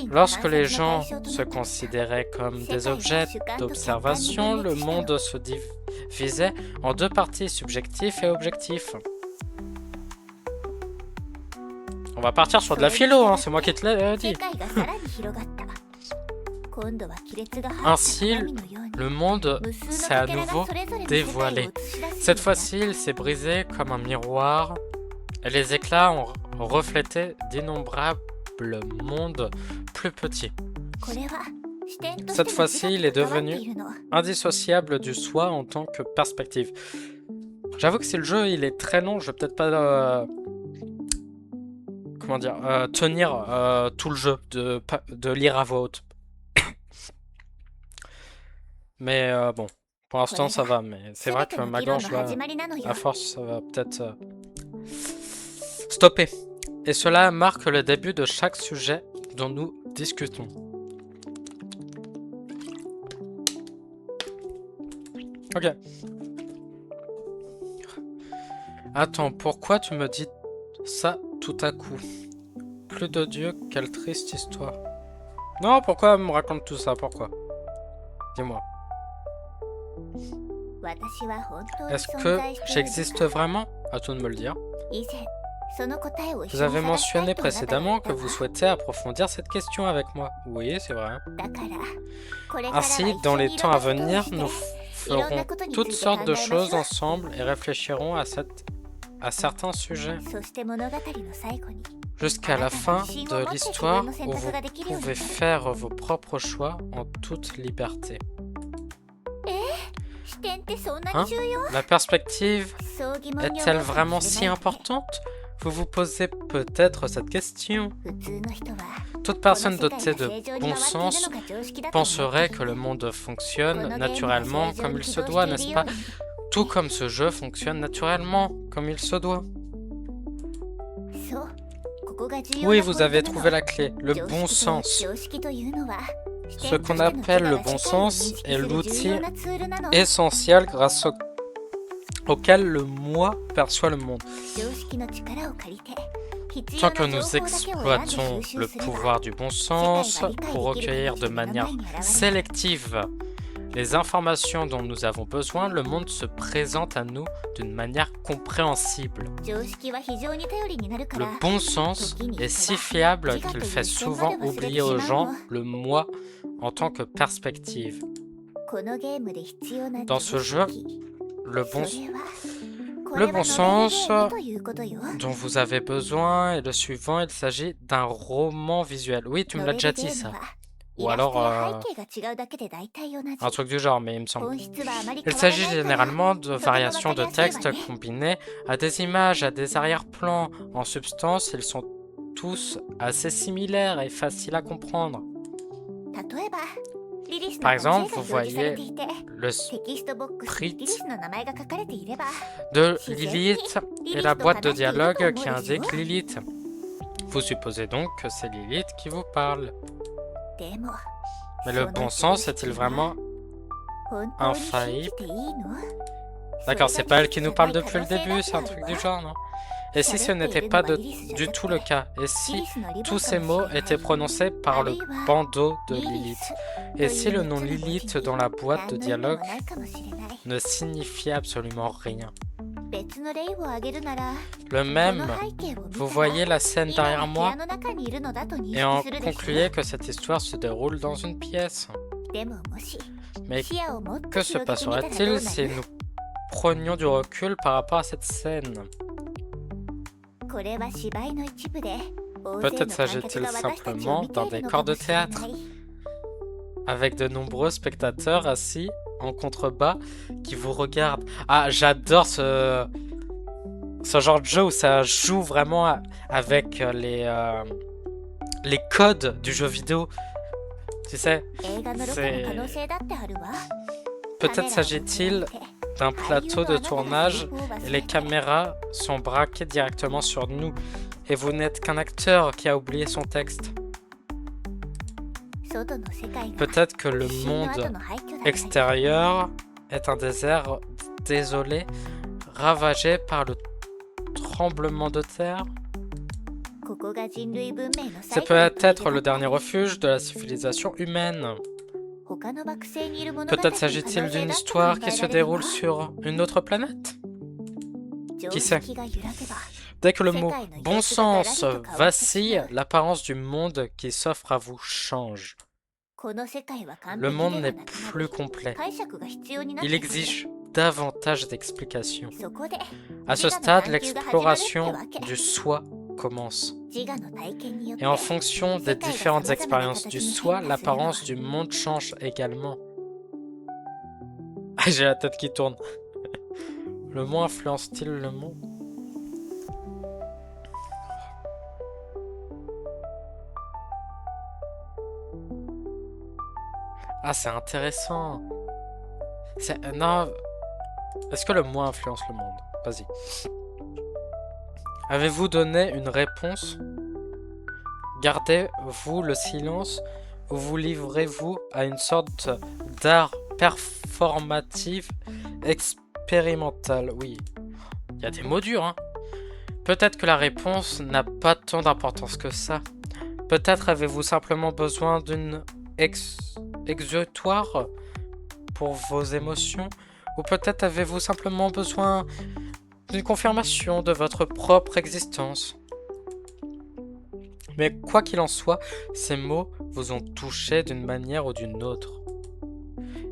S1: Lorsque les gens se considéraient comme des objets d'observation, le monde se divisait en deux parties, subjectif et objectif. On va partir sur de la philo, hein, c'est moi qui te l'ai dit. Ainsi, le monde s'est à nouveau dévoilé. Cette fois-ci, il s'est brisé comme un miroir, et les éclats ont reflété d'innombrables mondes plus petits. Cette fois-ci, il est devenu indissociable du soi en tant que perspective. J'avoue que si le jeu il est très long, je vais peut-être pas tenir tout le jeu, de lire à voix haute. Mais bon, pour l'instant ça va, mais c'est vrai que ma gorge là, à force, ça va peut-être stopper. Et cela marque le début de chaque sujet dont nous discutons. Ok. Attends, pourquoi tu me dis ça tout à coup? Plus de Dieu, quelle triste histoire. Non, pourquoi elle me raconte tout ça? Pourquoi? Dis-moi. Est-ce que j'existe vraiment? À toi de me le dire. Vous avez mentionné précédemment que vous souhaitez approfondir cette question avec moi. Oui, c'est vrai. Ainsi, dans les temps à venir, nous ferons toutes sortes de choses ensemble et réfléchirons à certains sujets. Jusqu'à la fin de l'histoire où vous pouvez faire vos propres choix en toute liberté. Hein? La perspective est-elle vraiment si importante? Vous vous posez peut-être cette question. Toute personne dotée de bon sens penserait que le monde fonctionne naturellement comme il se doit, n'est-ce pas? Tout comme ce jeu fonctionne naturellement comme il se doit. Oui, vous avez trouvé la clé, le bon sens. Ce qu'on appelle le bon sens est l'outil essentiel grâce auquel le moi perçoit le monde. Tant que nous exploitons le pouvoir du bon sens pour recueillir de manière sélective les informations dont nous avons besoin, le monde se présente à nous d'une manière compréhensible. Le bon sens est si fiable qu'il fait souvent oublier aux gens le moi en tant que perspective. Dans ce jeu, le bon sens dont vous avez besoin est le suivant, il s'agit d'un roman visuel. Oui, tu me l'as déjà dit ça. Ou alors un truc du genre, mais il me semble. Il s'agit généralement de variations de texte combinées à des images, à des arrière-plans. En substance, ils sont tous assez similaires et faciles à comprendre. Par exemple, vous voyez le sprite de Lilith et la boîte de dialogue qui indique Lilith. Vous supposez donc que c'est Lilith qui vous parle. Mais le bon sens est-il vraiment infaillible? D'accord, c'est pas elle qui nous parle depuis le début, c'est un truc du genre, non? Et si ce n'était pas du tout le cas? Et si tous ces mots étaient prononcés par le bandeau de Lilith? Et si le nom Lilith dans la boîte de dialogue ne signifiait absolument rien? Le même, vous voyez la scène derrière moi et en concluez que cette histoire se déroule dans une pièce. Mais que se passerait-il si nous prenions du recul par rapport à cette scène? Peut-être s'agit-il simplement d'un décor de théâtre, avec de nombreux spectateurs assis en contrebas qui vous regardent. Ah, j'adore ce genre de jeu où ça joue vraiment avec les codes du jeu vidéo. Tu sais, peut-être s'agit-il d'un plateau de tournage et les caméras sont braquées directement sur nous et vous n'êtes qu'un acteur qui a oublié son texte. Peut-être que le monde extérieur est un désert désolé, ravagé par le tremblement de terre. C'est peut-être le dernier refuge de la civilisation humaine. Peut-être s'agit-il d'une histoire qui se déroule sur une autre planète? Qui sait? Dès que le mot « bon sens » vacille, l'apparence du monde qui s'offre à vous change. Le monde n'est plus complet. Il exige davantage d'explications. À ce stade, l'exploration du soi commence. Et en fonction des différentes expériences du soi, l'apparence du monde change également. J'ai la tête qui tourne. Le moi influence-t-il le monde? Ah, c'est intéressant. Non. Est-ce que le moi influence le monde? Vas-y. Avez-vous donné une réponse? Gardez-vous le silence ou vous livrez-vous à une sorte d'art performatif expérimental? Oui. Il y a des mots durs, hein. Peut-être que la réponse n'a pas tant d'importance que ça. Peut-être avez-vous simplement besoin d'une exutoire pour vos émotions, ou peut-être avez-vous simplement besoin d'une confirmation de votre propre existence. Mais quoi qu'il en soit, ces mots vous ont touché d'une manière ou d'une autre.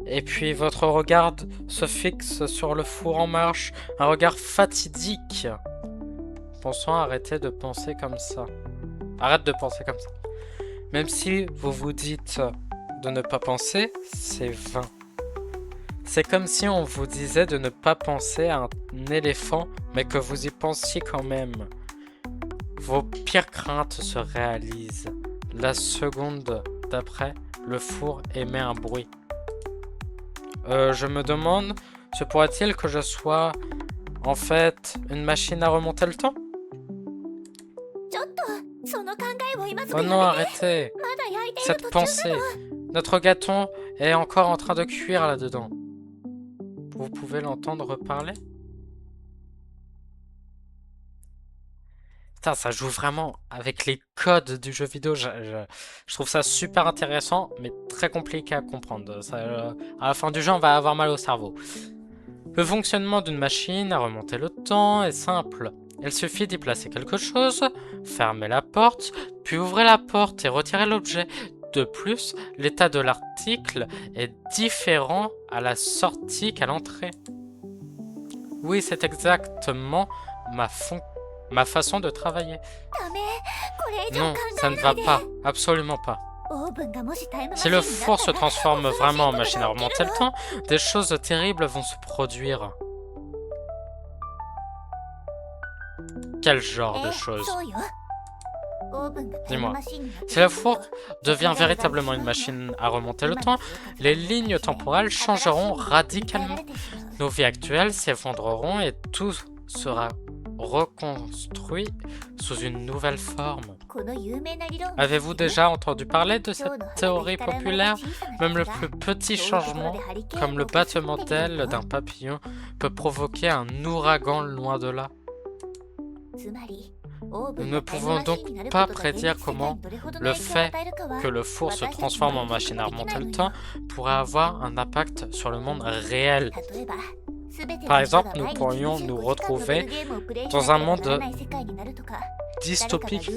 S1: Et puis votre regard se fixe sur le four en marche, un regard fatidique. Pensant arrêter de penser comme ça. Arrête de penser comme ça. Même si vous vous dites de ne pas penser, c'est vain. C'est comme si on vous disait de ne pas penser à un éléphant, mais que vous y pensiez quand même. Vos pires craintes se réalisent. La seconde d'après, le four émet un bruit. Je me demande, se pourrait-il que je sois, en fait, une machine à remonter le temps? Oh non, arrêtez! Cette pensée! Notre gâteau est encore en train de cuire là-dedans. Vous pouvez l'entendre reparler? Putain, ça joue vraiment avec les codes du jeu vidéo. Je trouve ça super intéressant, mais très compliqué à comprendre. À la fin du jeu, on va avoir mal au cerveau. Le fonctionnement d'une machine à remonter le temps est simple. Il suffit d'y placer quelque chose, fermer la porte, puis ouvrir la porte et retirer l'objet. De plus, l'état de l'article est différent à la sortie qu'à l'entrée. Oui, c'est exactement ma façon de travailler. Non, ça ne va pas, absolument pas. Si le four se transforme vraiment en machine à remonter le temps, des choses terribles vont se produire. Quel genre de choses? Dis-moi, si le four devient véritablement une machine à remonter le temps, les lignes temporelles changeront radicalement. Nos vies actuelles s'effondreront et tout sera reconstruit sous une nouvelle forme. Avez-vous déjà entendu parler de cette théorie populaire? Même le plus petit changement, comme le battement d'ailes d'un papillon, peut provoquer un ouragan loin de là. Nous ne pouvons donc pas prédire comment le fait que le four se transforme en machine à remonter le temps pourrait avoir un impact sur le monde réel. Par exemple, nous pourrions nous retrouver dans un monde dystopique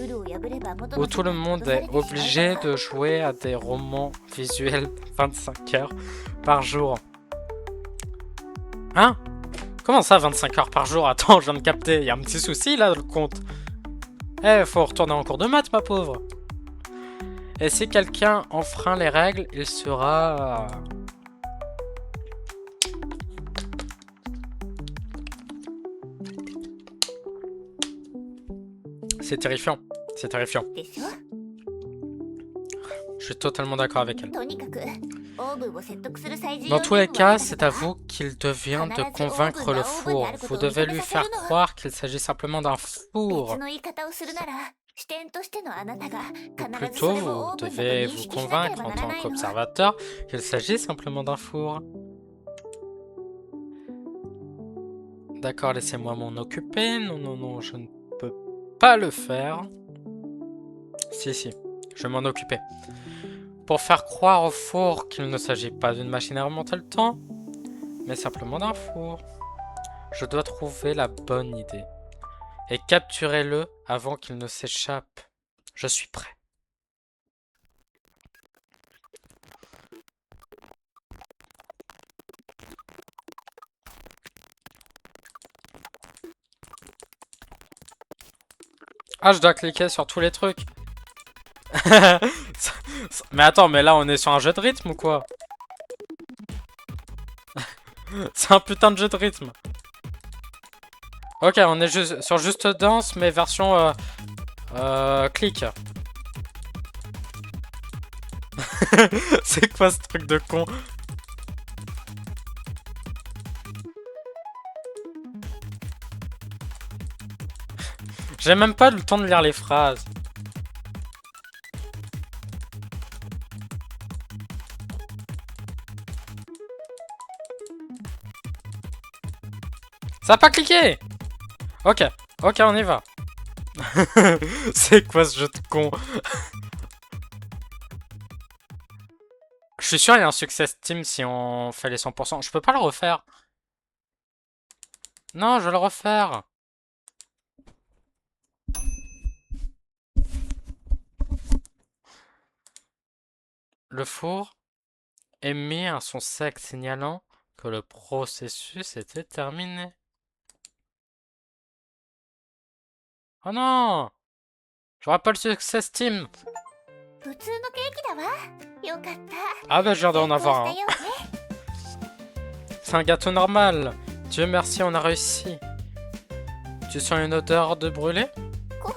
S1: où tout le monde est obligé de jouer à des romans visuels 25 heures par jour. Hein? Comment ça 25 heures par jour? Attends, je viens de capter, il y a un petit souci là dans le compte. Eh, faut retourner en cours de maths, ma pauvre. Et si quelqu'un enfreint les règles, il sera... C'est terrifiant. C'est terrifiant. Je suis totalement d'accord avec elle. Dans tous les cas, c'est à vous qu'il devient de convaincre le four. Vous devez lui faire croire qu'il s'agit simplement d'un four. Plutôt, vous devez vous convaincre en tant qu'observateur qu'il s'agit simplement d'un four. D'accord, laissez-moi m'en occuper. Non, non, non, je ne peux pas le faire. Si, si, je vais m'en occuper. Pour faire croire au four qu'il ne s'agit pas d'une machine à remonter le temps, mais simplement d'un four. Je dois trouver la bonne idée. Et capturer-le avant qu'il ne s'échappe. Je suis prêt. Ah, je dois cliquer sur tous les trucs. Mais attends, mais là on est sur un jeu de rythme ou quoi? C'est un putain de jeu de rythme. Ok, on est juste sur Just Dance, mais version clic. C'est quoi ce truc de con? J'ai même pas le temps de lire les phrases. Ça a pas cliqué. Ok, ok, on y va. C'est quoi ce jeu de con? Je suis sûr il y a un succès Steam si on fait les 100%. Je peux pas le refaire. Non, je vais le refaire. Le four émet un son sec signalant que le processus était terminé. Oh non! J'aurai pas le succès Steam!
S2: 普通のケーキだわ。よかった。
S1: Ah bah je viens d'en
S2: 成功
S1: avoir
S2: した
S1: un.
S2: ようね。
S1: C'est un gâteau normal. Dieu merci, on a réussi. Tu sens une odeur de brûlé?
S2: こ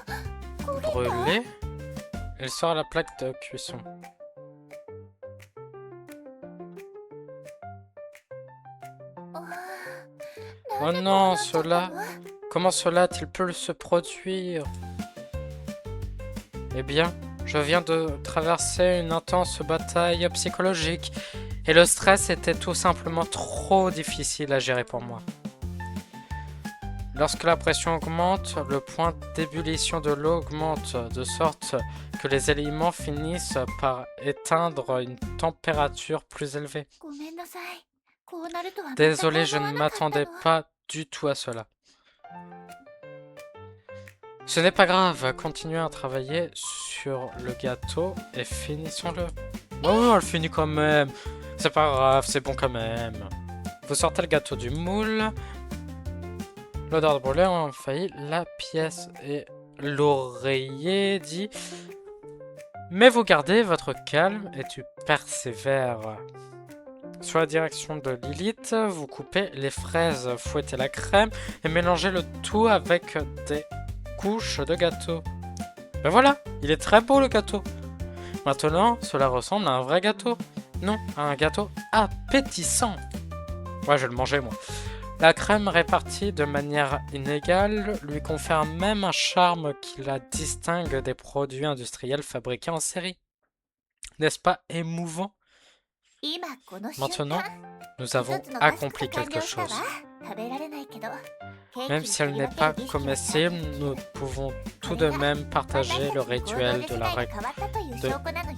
S2: れが
S1: Brûlé? Il sort la plaque de cuisson. Oh non, cela... Comment cela a-t-il pu se produire? Eh bien, je viens de traverser une intense bataille psychologique et le stress était tout simplement trop difficile à gérer pour moi. Lorsque la pression augmente, le point d'ébullition de l'eau augmente de sorte que les éléments finissent par éteindre une température plus élevée.
S2: ごめんなさい。こうなるとは
S1: Désolé, je
S2: 全く
S1: ne
S2: 思わなかったの。
S1: m'attendais pas du tout à cela. Ce n'est pas grave, continuons à travailler sur le gâteau et finissons-le. Oh, elle finit quand même. C'est pas grave, c'est bon quand même. Vous sortez le gâteau du moule. L'odeur de brûlé a envahi la pièce et l'oreiller dit: mais vous gardez votre calme et tu persévères. Sur la direction de Lilith, vous coupez les fraises, fouettez la crème et mélangez le tout avec des couches de gâteau. Ben voilà, il est très beau le gâteau. Maintenant, cela ressemble à un vrai gâteau. Non, à un gâteau appétissant. Ouais, je vais le manger moi. La crème répartie de manière inégale lui confère même un charme qui la distingue des produits industriels fabriqués en série. N'est-ce pas émouvant?
S2: 今この瞬
S1: Maintenant,
S2: 間
S1: nous avons
S2: 一つのタスク
S1: accompli
S2: が完
S1: quelque
S2: 了した
S1: chose.
S2: わ。食べられないけど、ケーキ
S1: Même
S2: に
S1: si
S2: 振
S1: elle
S2: り
S1: n'est
S2: 分け
S1: pas
S2: る儀式をした
S1: comestible, nous pouvons tout de même
S2: 私
S1: partager
S2: た
S1: le
S2: ちに行動
S1: rituel
S2: で
S1: de
S2: き
S1: la
S2: ないが変わったという証拠なのよ。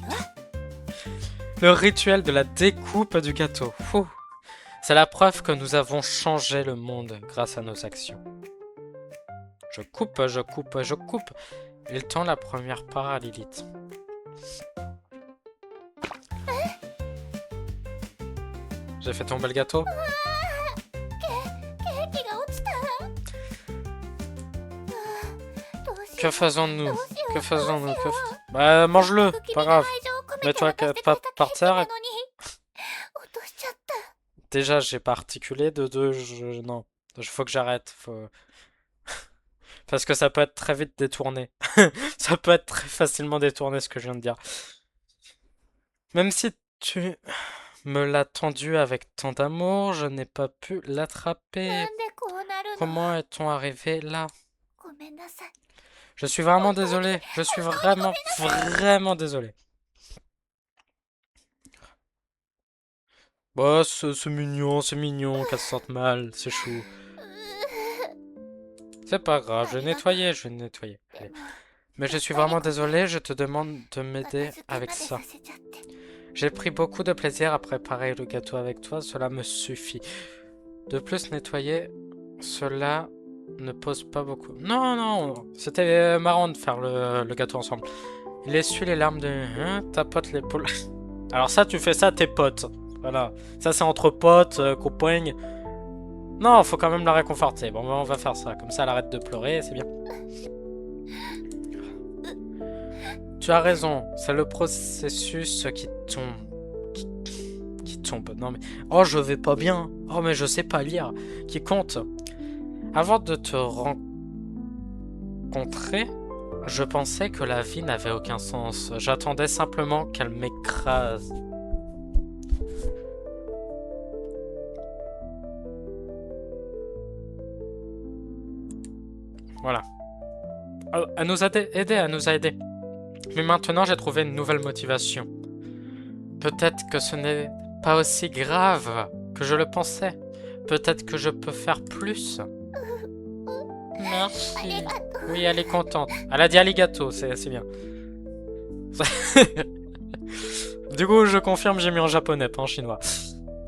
S1: Le rituel de la découpe du gâteau. Fou. C'est la preuve que nous avons changé le monde grâce à nos actions. Je coupe, je coupe, je coupe. Il tend la première part à Lilith. J'ai fait tomber le gâteau.
S2: ケーキが落ちた。どうしよ
S1: Que
S2: う
S1: faisons-nous?
S2: どうしよう
S1: Que faisons-nous?
S2: どうしよう
S1: Bah, mange-le,
S2: せっかく
S1: pas
S2: 君が
S1: grave.
S2: 愛情を込めて
S1: Mets-toi
S2: 渡してく
S1: pas
S2: れたケ
S1: par
S2: ーキ
S1: terre
S2: な
S1: et...
S2: のに落としちゃった。
S1: Déjà, j'ai pas articulé. De deux, non. Faut que j'arrête. Faut... Parce que ça peut être très vite détourné. Ça peut être très facilement détourné ce que je viens de dire. Même si tu me l'as tendu avec tant d'amour, je n'ai pas pu
S2: な
S1: l'attraper.
S2: んでこうなるの。
S1: Comment est-on arrivé là?
S2: ごめんなさい。
S1: Je suis vraiment désolé. Je suis vraiment, vraiment désolé. Bah, c'est mignon qu'elle se sente mal, c'est chou.
S2: う
S1: C'est pas grave, je vais nettoyer, je vais nettoyer.
S2: ー
S1: Allez.
S2: でも
S1: Mais je suis vraiment désolé, je te demande de
S2: 片
S1: m'aider
S2: 付けま
S1: avec
S2: で
S1: ça.
S2: させちゃって。
S1: J'ai pris beaucoup de plaisir à préparer le gâteau avec toi, cela me suffit. De plus, nettoyer, cela ne pose pas beaucoup. Non, non, c'était marrant de faire le gâteau ensemble. Il essuie les larmes de... Hein, tapote l'épaule. Alors ça, tu fais ça à tes potes. Voilà. Ça, c'est entre potes, copains. Non, faut quand même la réconforter. Bon, on va faire ça. Comme ça, elle arrête de pleurer, c'est bien. Tu as raison. C'est le processus qui tombe. Qui tombe. Non, mais... Oh, je vais pas bien. Oh, mais je sais pas lire. Qui compte. Avant de te rencontrer, je pensais que la vie n'avait aucun sens. J'attendais simplement qu'elle m'écrase. Voilà. Elle nous a aidés, elle nous a aidés. Mais maintenant, j'ai trouvé une nouvelle motivation. Peut-être que ce n'est pas aussi grave que je le pensais. Peut-être que je peux faire plus.
S2: あり
S1: Merci.
S2: がとう。
S1: Oui, elle est contente. Elle a dit arigato, c'est bien. Du coup, je confirme, j'ai mis en japonais, pas en chinois.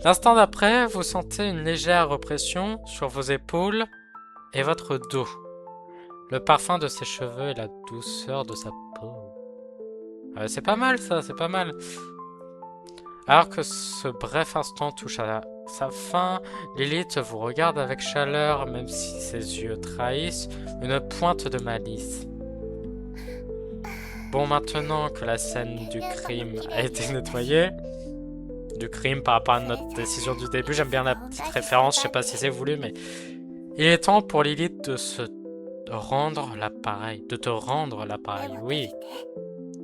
S1: L'instant d'après, vous sentez une légère repression sur vos épaules et votre dos. Le parfum de ses cheveux et la douceur de sa peau. C'est pas mal ça, c'est pas mal. Alors que ce bref instant touche à sa fin, Lilith vous regarde avec chaleur, même si ses yeux trahissent une pointe de malice. Bon, maintenant que la scène du crime a été nettoyée, du crime par rapport à notre décision du début, j'aime bien la petite référence, je sais pas si c'est voulu, mais il est temps pour Lilith de se rendre l'appareil, de te rendre l'appareil, oui.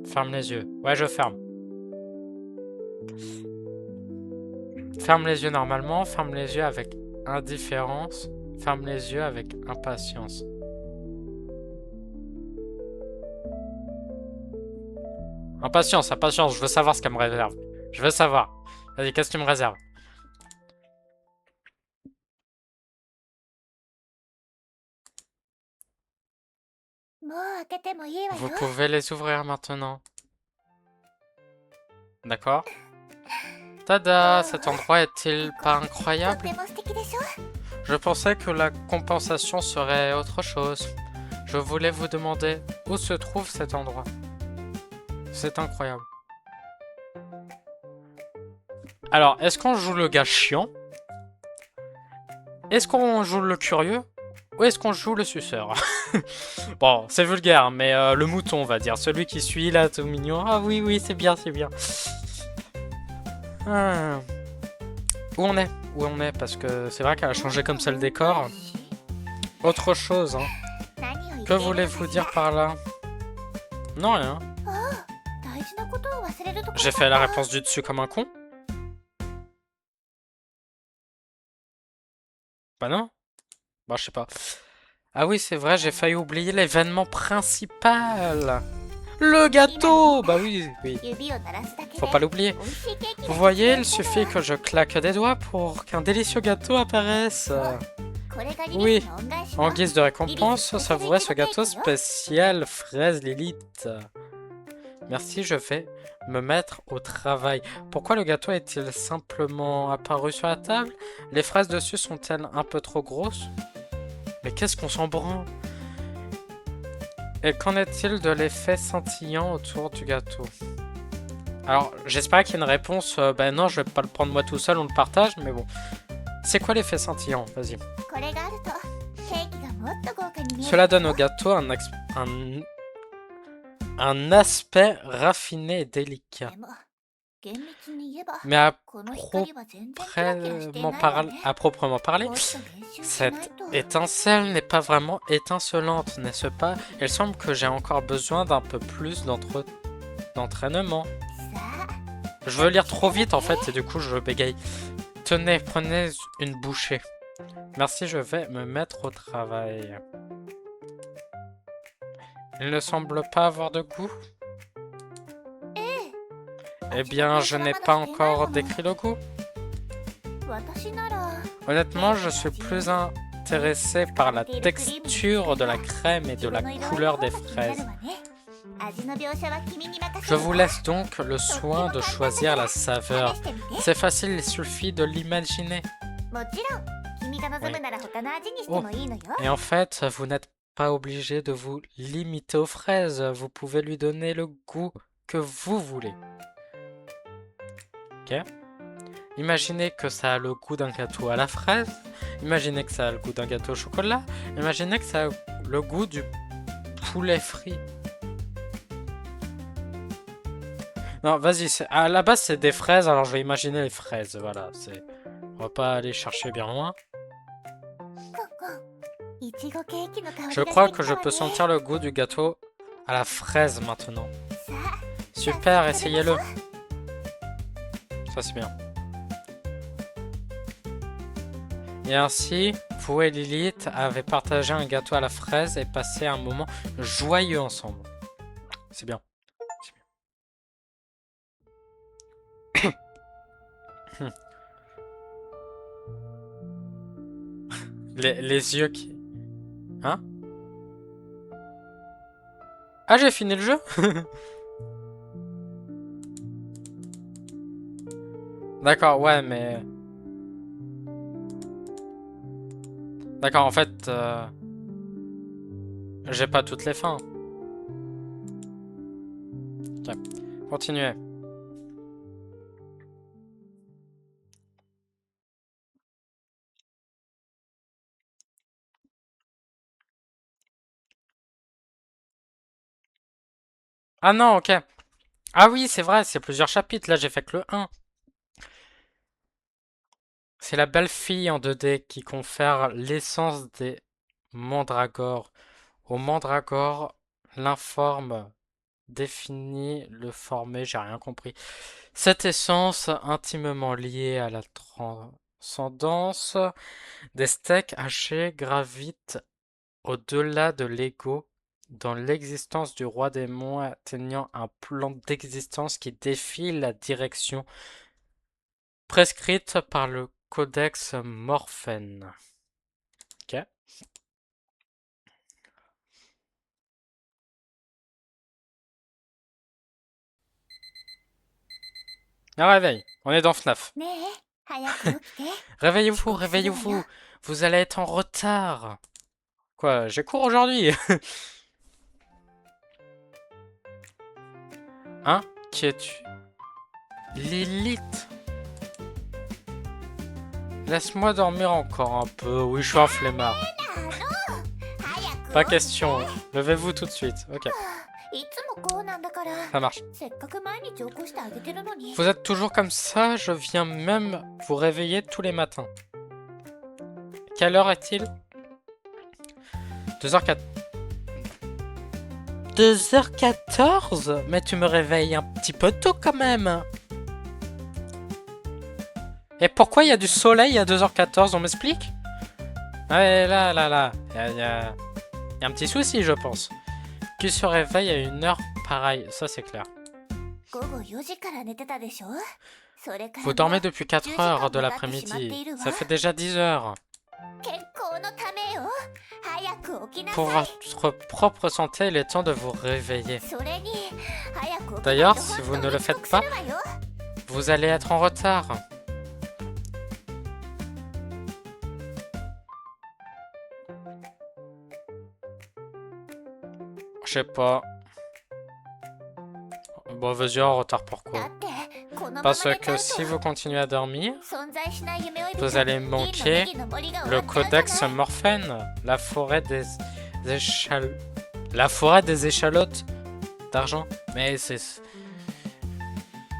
S1: Ferme les yeux. Ouais, je ferme. Ferme les yeux normalement, ferme les yeux avec indifférence, ferme les yeux avec impatience. Impatience, impatience, je veux savoir ce qu'elle me réserve. Je veux savoir. Vas-y, qu'est-ce que tu me réserves? Vous pouvez les ouvrir maintenant. D'accord. Tada, cet endroit est-il pas incroyable? Je pensais que la compensation serait autre chose. Je voulais vous demander où se trouve cet endroit. C'est incroyable. Alors, est-ce qu'on joue le gars chiant? Est-ce qu'on joue le curieux? Ou est-ce qu'on joue le suceur? Bon, c'est vulgaire, mais le mouton, on va dire. Celui qui suit là, tout mignon. Ah oui, oui, c'est bien, c'est bien. Ah. Où on est? Où on est? Parce que c'est vrai qu'elle a changé comme ça le décor. Autre chose, hein. Que voulez-vous dire par là? Non, rien. J'ai fait la réponse du dessus comme un con? Bah non. Bah je sais pas. Ah oui, c'est vrai, j'ai failli oublier l'événement principal. Le gâteau! Bah oui, oui. Faut pas l'oublier. Vous voyez, il suffit que je claque des doigts pour qu'un délicieux gâteau apparaisse. Oui, en guise de récompense, savourez ce gâteau spécial fraise Lilith. Merci, je vais me mettre au travail. Pourquoi le gâteau est-il simplement apparu sur la table? Les fraises dessus sont-elles un peu trop grosses? Mais qu'est-ce qu'on s'en branle? Et qu'en est-il de l'effet scintillant autour du gâteau? Alors, j'espère qu'il y a une réponse. Ben non, je vais pas le prendre moi tout seul, on le partage, mais bon. C'est quoi l'effet scintillant? Vas-y. Cela donne au gâteau un aspect raffiné et délicat. Mais à proprement parler, cette étincelle n'est pas vraiment étincelante, n'est-ce pas? Il semble que j'ai encore besoin d'un peu plus d'entraînement. Je veux lire trop vite en fait et du coup je bégaye. Tenez, prenez une bouchée. Merci, je vais me mettre au travail. Il ne semble pas avoir de goût. Eh bien, je n'ai pas encore décrit le goût. Honnêtement, je suis plus intéressé par la texture de la crème et de la couleur des fraises. Je vous laisse donc le soin de choisir la saveur. C'est facile, il suffit de l'imaginer. Oui. Oh. Et en fait, vous n'êtes pas obligé de vous limiter aux fraises. Vous pouvez lui donner le goût que vous voulez. Ok. Imaginez que ça a le goût d'un gâteau à la fraise. Imaginez que ça a le goût d'un gâteau au chocolat. Imaginez que ça a le goût du poulet frit. Non, vas-y, à la base c'est des fraises, alors je vais imaginer les fraises, voilà. On va pas aller chercher bien loin. Je crois que je peux sentir le goût du gâteau à la fraise maintenant. Super, essayez-le. Ça c'est bien. Et ainsi, vous et Lilith avez partagé un gâteau à la fraise et passé un moment joyeux ensemble. C'est bien. Les yeux qui... Hein? Ah, j'ai fini le jeu. D'accord, ouais, mais... D'accord, en fait... J'ai pas toutes les fins. Ok, continuez. Ah non, ok. Ah oui, c'est vrai, c'est plusieurs chapitres. Là, j'ai fait que le 1. C'est la belle fille en 2D qui confère l'essence des mandragores. Au mandragore, l'informe définit le formé, j'ai rien compris. Cette essence, intimement liée à la transcendance des steaks hachés, gravite au-delà de l'ego, dans l'existence du roi démon, atteignant un plan d'existence qui défie la direction prescrite par le codex Morphène. Ok. Un réveil, on est dans FNAF.
S2: ねえ、早く起きて。遅
S1: Réveillez-vous,
S2: 刻するわよ。
S1: réveillez-vous, vous allez être en retard. Quoi, j'ai cours aujourd'hui. Hein? Qui es-tu? Lilith. Laisse-moi dormir encore un peu. Oui, je suis un flemmard.
S2: 早
S1: Pas
S2: く起きて。
S1: question. Levez-vous tout de suite. Ok,
S2: いつもこうなんだから。
S1: ça marche.
S2: せっかく毎日起こしてあげてるのに。
S1: Vous êtes toujours comme ça, je viens même vous réveiller tous les matins. Quelle heure est-il? 2h04. 2h14? Mais tu me réveilles un petit peu tôt quand même. Et pourquoi il y a du soleil à 2h14? On m'explique? Ouais, là. Il y a un petit souci, je pense. Qui se réveille à une heure pareille? Ça, c'est clair.
S2: 午後4時から寝てたでしょ。それから
S1: Vous dormez depuis 4 heures de l'après-midi. Ça fait déjà 10 heures.
S2: 健康のためよ。早く起きな
S1: Pour
S2: さい。
S1: votre propre santé, il est temps de vous réveiller.
S2: それに早く起きないと
S1: D'ailleurs,
S2: 本
S1: si
S2: 当
S1: vous
S2: に
S1: ne le
S2: 遅
S1: faites
S2: 刻す
S1: pas,
S2: るわよ。
S1: vous allez être en retard. Je sais pas. Bon, vas-y, en retard
S2: だ
S1: pourquoi?
S2: ってこのまま
S1: Parce
S2: 寝ちゃ
S1: que
S2: う
S1: si
S2: と
S1: vous continuez à dormir,
S2: 存在しない夢追い人
S1: vous allez
S2: 銀の
S1: manquer
S2: ネギの森が終
S1: le
S2: わっちゃうじゃ
S1: codex
S2: ない。
S1: Morphène, la forêt des échalotes d'argent. Mais c'est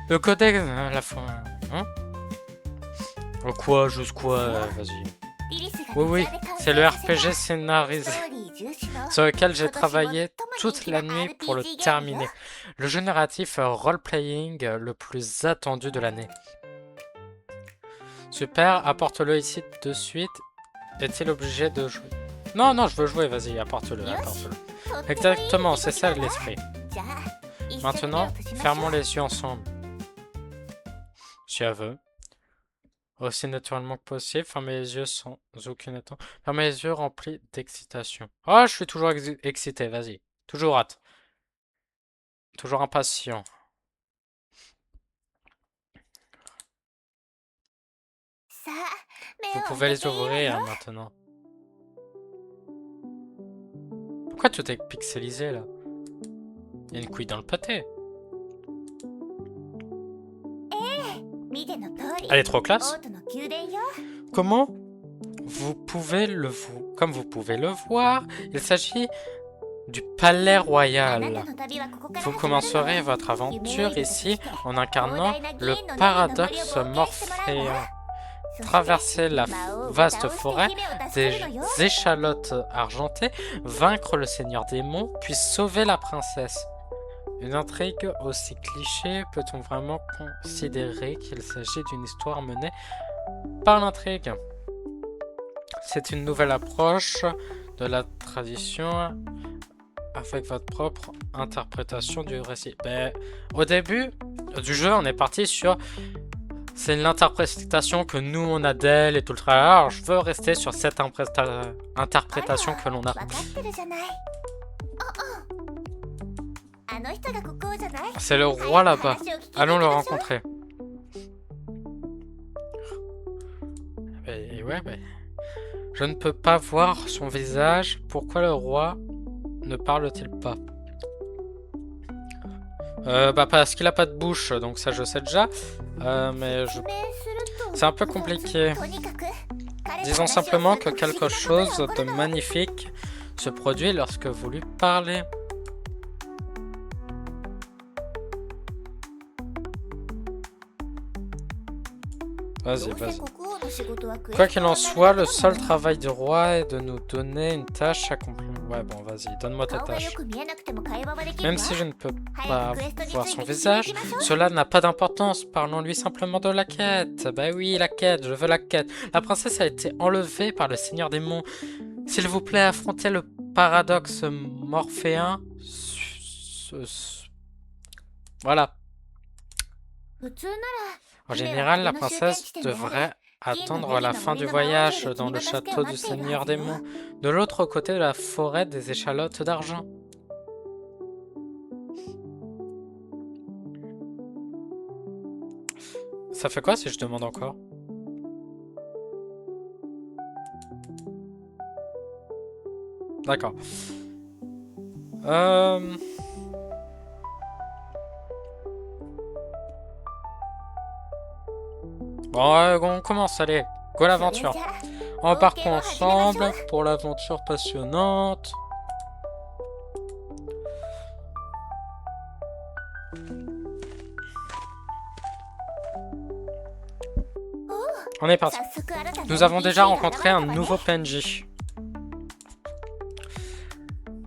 S1: le codex, la forêt. Hein? Quoi, juste quoi? Vas-y.
S2: リリスが
S1: Oui, oui,
S2: 徹夜で完
S1: c'est
S2: 成
S1: le
S2: させた
S1: RPG
S2: ス
S1: scénarisé
S2: トーリー重視の
S1: sur lequel j'ai
S2: 今年
S1: travaillé
S2: 最も
S1: toute
S2: 人気
S1: la
S2: の
S1: nuit pour le
S2: RPG ゲームよ。
S1: terminer. Le jeu narratif role-playing le plus attendu de l'année. Super, apporte-le ici de suite. Est-il obligé de jouer? Non, non, je veux jouer, vas-y, apporte-le,
S2: よし
S1: apporte-le.
S2: とってもいい
S1: Exactement,
S2: 気
S1: c'est
S2: 持ち
S1: ça
S2: だわ。
S1: l'esprit.
S2: じゃあ一緒に目を
S1: Maintenant,
S2: 閉じましょ
S1: fermons
S2: う。
S1: les yeux ensemble. Si elle veut. Aussi naturellement que possible, fermez les yeux sans aucune attente. Fermez les yeux remplis d'excitation. Oh, je suis toujours excité, vas-y. Toujours hâte. Toujours impatient.
S2: さあ目
S1: Vous
S2: を
S1: pouvez
S2: 開
S1: les
S2: けていいわ
S1: ouvrir
S2: よ。
S1: maintenant. Pourquoi tout est pixelisé là? Il y a une couille dans le pâté.
S2: 見ての通り
S1: Elle est trop classe.
S2: 王都の宮殿よ。
S1: Comment? Comme vous pouvez le voir, il s'agit du palais
S2: あなた
S1: royal.
S2: の旅はここから
S1: Vous
S2: 始まるの
S1: commencerez
S2: よ。
S1: votre
S2: 夢追い
S1: aventure
S2: 人と
S1: ici
S2: して
S1: en
S2: 広
S1: incarnant
S2: 大な
S1: le
S2: 銀のネギの森を
S1: paradoxe
S2: 冒険してもらうわ。
S1: morphéen.
S2: そして
S1: Traverser la
S2: 魔王が
S1: vaste
S2: 倒して
S1: forêt
S2: 姫を出してる
S1: des
S2: のよ。
S1: échalotes argentées, vaincre le seigneur démon, puis sauver la princesse. Une intrigue aussi cliché, peut-on vraiment considérer qu'il s'agit d'une histoire menée par l'intrigue? C'est une nouvelle approche de la tradition avec votre propre interprétation du récit. Ben, au début du jeu, on est parti sur... C'est l'interprétation que nous on a d'elle et tout le tralala. Alors je veux rester sur cette interprétation que l'on a.
S2: 分かってるじゃない。
S1: C'est le roi là-bas. Allons le rencontrer. Et ouais, mais... Je ne peux pas voir son visage. Pourquoi le roi ne parle-t-il pas? Bah parce qu'il a pas de bouche, donc ça je sais déjà. Mais c'est un peu compliqué. Disons simplement que quelque chose de magnifique se produit lorsque vous lui parlez. Vas-y, vas-y. Quoi qu'il en soit, le seul travail du roi est de nous donner une tâche accomplie. Ouais, bon, vas-y, donne-moi ta tâche. Même si je ne peux pas voir son visage, cela n'a pas d'importance. Parlons-lui simplement de la quête. Bah oui, la quête, je veux la quête. La princesse a été enlevée par le Seigneur des Monts. S'il vous plaît, affrontez le paradoxe morphéen. Voilà. En général, la princesse devrait attendre la fin du voyage dans le château du Seigneur des Monts, de l'autre côté de la forêt des échalotes d'argent. Ça fait quoi si je demande encore? D'accord. Bon, on commence, allez. Go l'aventure. Embarquons ensemble pour l'aventure passionnante. On est parti. Nous avons déjà rencontré un nouveau PNJ.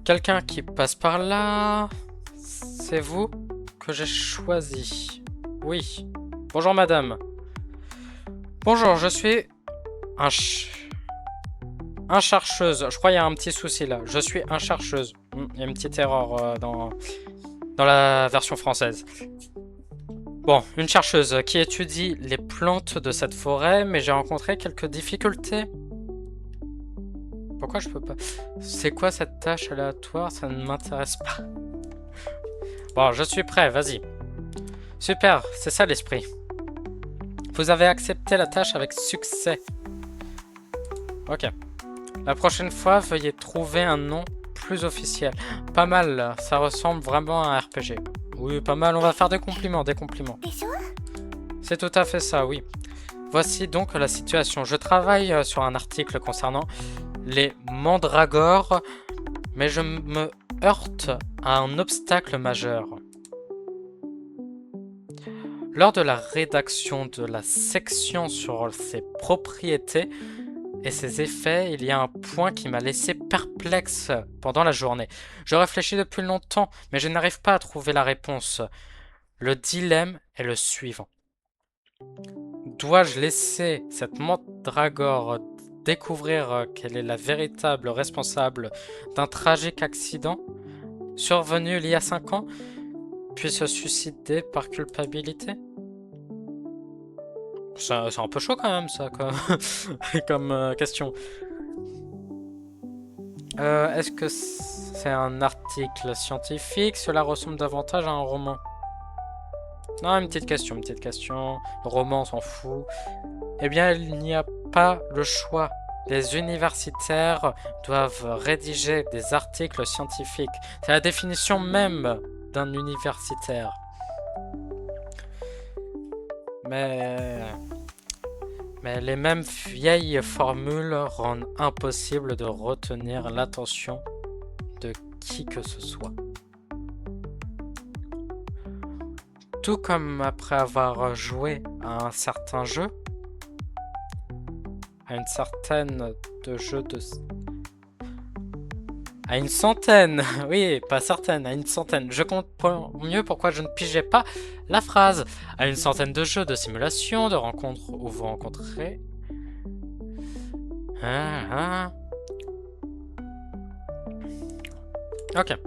S1: Quelqu'un qui passe par là. C'est vous que j'ai choisi. Oui. Bonjour madame. Bonjour, je suis un chercheuse. Je crois qu'il y a un petit souci là. Je suis un chercheuse. Il y a une petite erreur dans la version française. Bon, une chercheuse qui étudie les plantes de cette forêt, mais j'ai rencontré quelques difficultés. Pourquoi je peux pas? C'est quoi cette tâche aléatoire? Ça ne m'intéresse pas. Bon, je suis prêt, vas-y. Super, c'est ça l'esprit. Vous avez accepté la tâche avec succès. Ok. La prochaine fois, veuillez trouver un nom plus officiel. Pas mal, ça ressemble vraiment à un RPG. Oui, pas mal, on va faire des compliments, des compliments. C'est tout à fait ça, oui. Voici donc la situation. Je travaille sur un article concernant les mandragores, mais je me heurte à un obstacle majeur. Lors de la rédaction de la section sur ses propriétés et ses effets, il y a un point qui m'a laissé perplexe pendant la journée. Je réfléchis depuis longtemps, mais je n'arrive pas à trouver la réponse. Le dilemme est le suivant. Dois-je laisser cette mandragore découvrir qu'elle est la véritable responsable d'un tragique accident survenu il y a 5 ans, puis se suicider par culpabilité? C'est un peu chaud quand même ça comme question. Est-ce que c'est un article scientifique? Cela ressemble davantage à un roman. Non, une petite question, Le roman, on s'en fout. Eh bien, il n'y a pas le choix. Les universitaires doivent rédiger des articles scientifiques. C'est la définition même d'un universitaire. Mais les mêmes vieilles formules rendent impossible de retenir l'attention de qui que ce soit. Tout comme après avoir joué à un certain jeu, à une certaine de jeux de... À une centaine, oui, pas certaine, à une centaine. Je comprends mieux pourquoi je ne pigeais pas la phrase. À une centaine de jeux de simulation, de rencontres où vous rencontrez... Ok.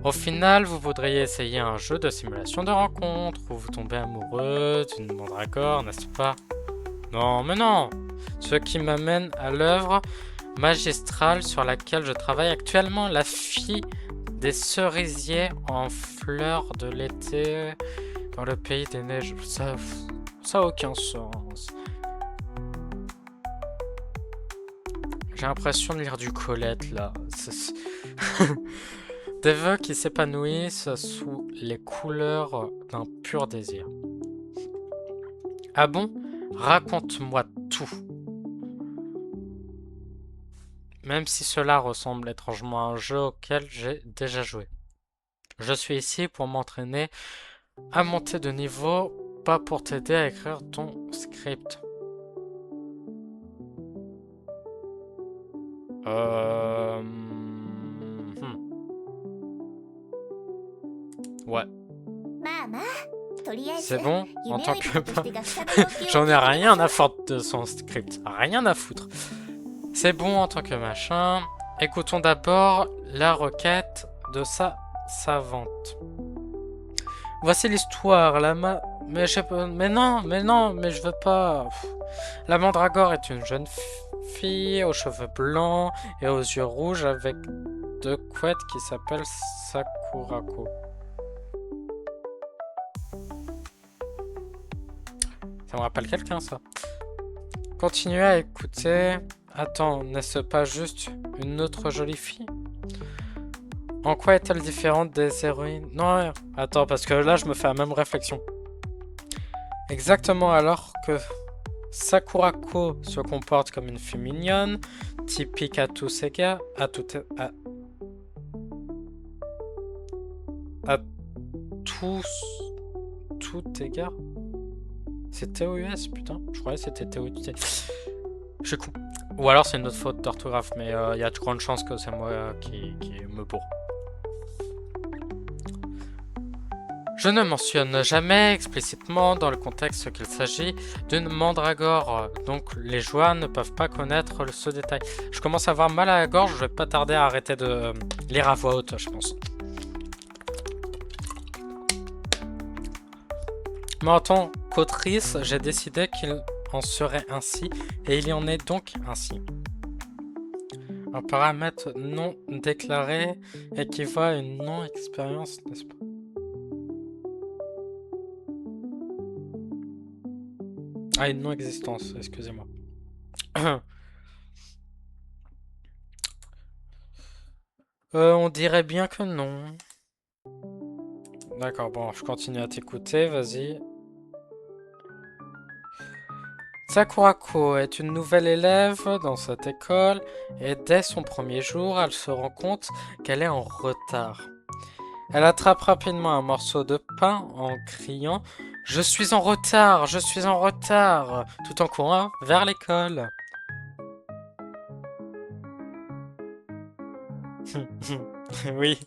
S1: Au final, vous voudriez essayer un jeu de simulation de rencontre où vous tombez amoureux d'une mandragore, n'est-ce pas? Non, mais non! Ce qui m'amène à l'œuvre magistrale sur laquelle je travaille actuellement, la fille Des cerisiers en fleurs de l'été dans le pays des neiges. Ça a aucun sens. J'ai l'impression de lire du Colette là. Des vœux qui s'épanouissent sous les couleurs d'un pur désir. Ah bon? Raconte-moi tout. Même si cela ressemble étrangement à un jeu auquel j'ai déjà joué. Je suis ici pour m'entraîner à monter de niveau, pas pour t'aider à écrire ton script. Ouais. C'est bon, en tant que... J'en ai rien à foutre de son script. Rien à foutre. C'est bon en tant que machin. Écoutons d'abord la requête de sa savante. Voici l'histoire. Mais non, mais je veux pas. La mandragore est une jeune fille aux cheveux blancs et aux yeux rouges avec deux couettes qui s'appellent Sakurako. Ça me rappelle quelqu'un, ça. Continuez à écouter. Attends, n'est-ce pas juste une autre jolie fille? En quoi est-elle différente des héroïnes? Non, attends, parce que là, je me fais la même réflexion. Exactement alors que Sakurako se comporte comme une fille mignonne, typique à tous égards, à tous égards. C'est TOUS, putain. Je croyais que c'était TOUS. Je suis con. Ou alors c'est une autre faute d'orthographe, mais il y a de grandes chances que c'est moi qui me bourre. Je ne mentionne jamais explicitement dans le contexte qu'il s'agit d'une mandragore, donc les joueurs ne peuvent pas connaître ce détail. Je commence à avoir mal à la gorge, je vais pas tarder à arrêter de lire à voix haute, je pense. Mais en tant qu'autrice, j'ai décidé qu'il en serait ainsi, et il y en est donc ainsi. Un paramètre non déclaré équivaut à une non-expérience, n'est-ce pas? Ah, une non-existence, excusez-moi. On dirait bien que non. D'accord, bon, je continue à t'écouter, vas-y. Sakurako est une nouvelle élève dans cette école et dès son premier jour, elle se rend compte qu'elle est en retard. Elle attrape rapidement un morceau de pain en criant « Je suis en retard, je suis en retard !» tout en courant vers l'école. Oui.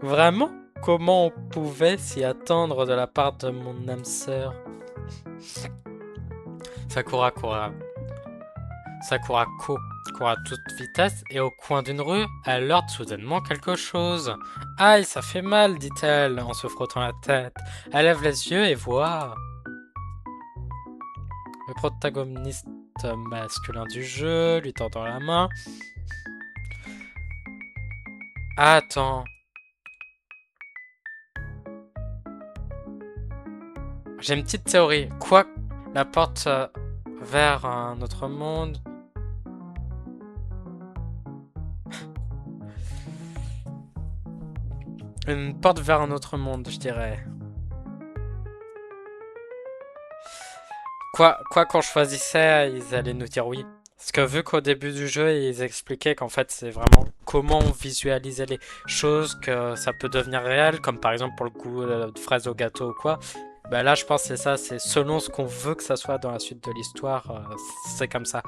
S1: Vraiment? Comment on pouvait s'y attendre de la part de mon âme sœur? Sakurako court à toute vitesse et au coin d'une rue, elle heurte soudainement quelque chose. Aïe, ça fait mal, dit-elle en se frottant la tête. Elle lève les yeux et voit le protagoniste masculin du jeu lui tendant la main. Attends. J'ai une petite théorie. Quoi? La porte vers un autre monde. Une porte vers un autre monde, je dirais. Quoi qu'on choisissait, ils allaient nous dire oui. Parce que vu qu'au début du jeu, ils expliquaient qu'en fait, c'est vraiment comment visualiser les choses, que ça peut devenir réel, comme par exemple pour le coup de fraises au gâteau ou quoi. Bah là, je pense que c'est ça, c'est selon ce qu'on veut que ça soit dans la suite de l'histoire, c'est comme ça.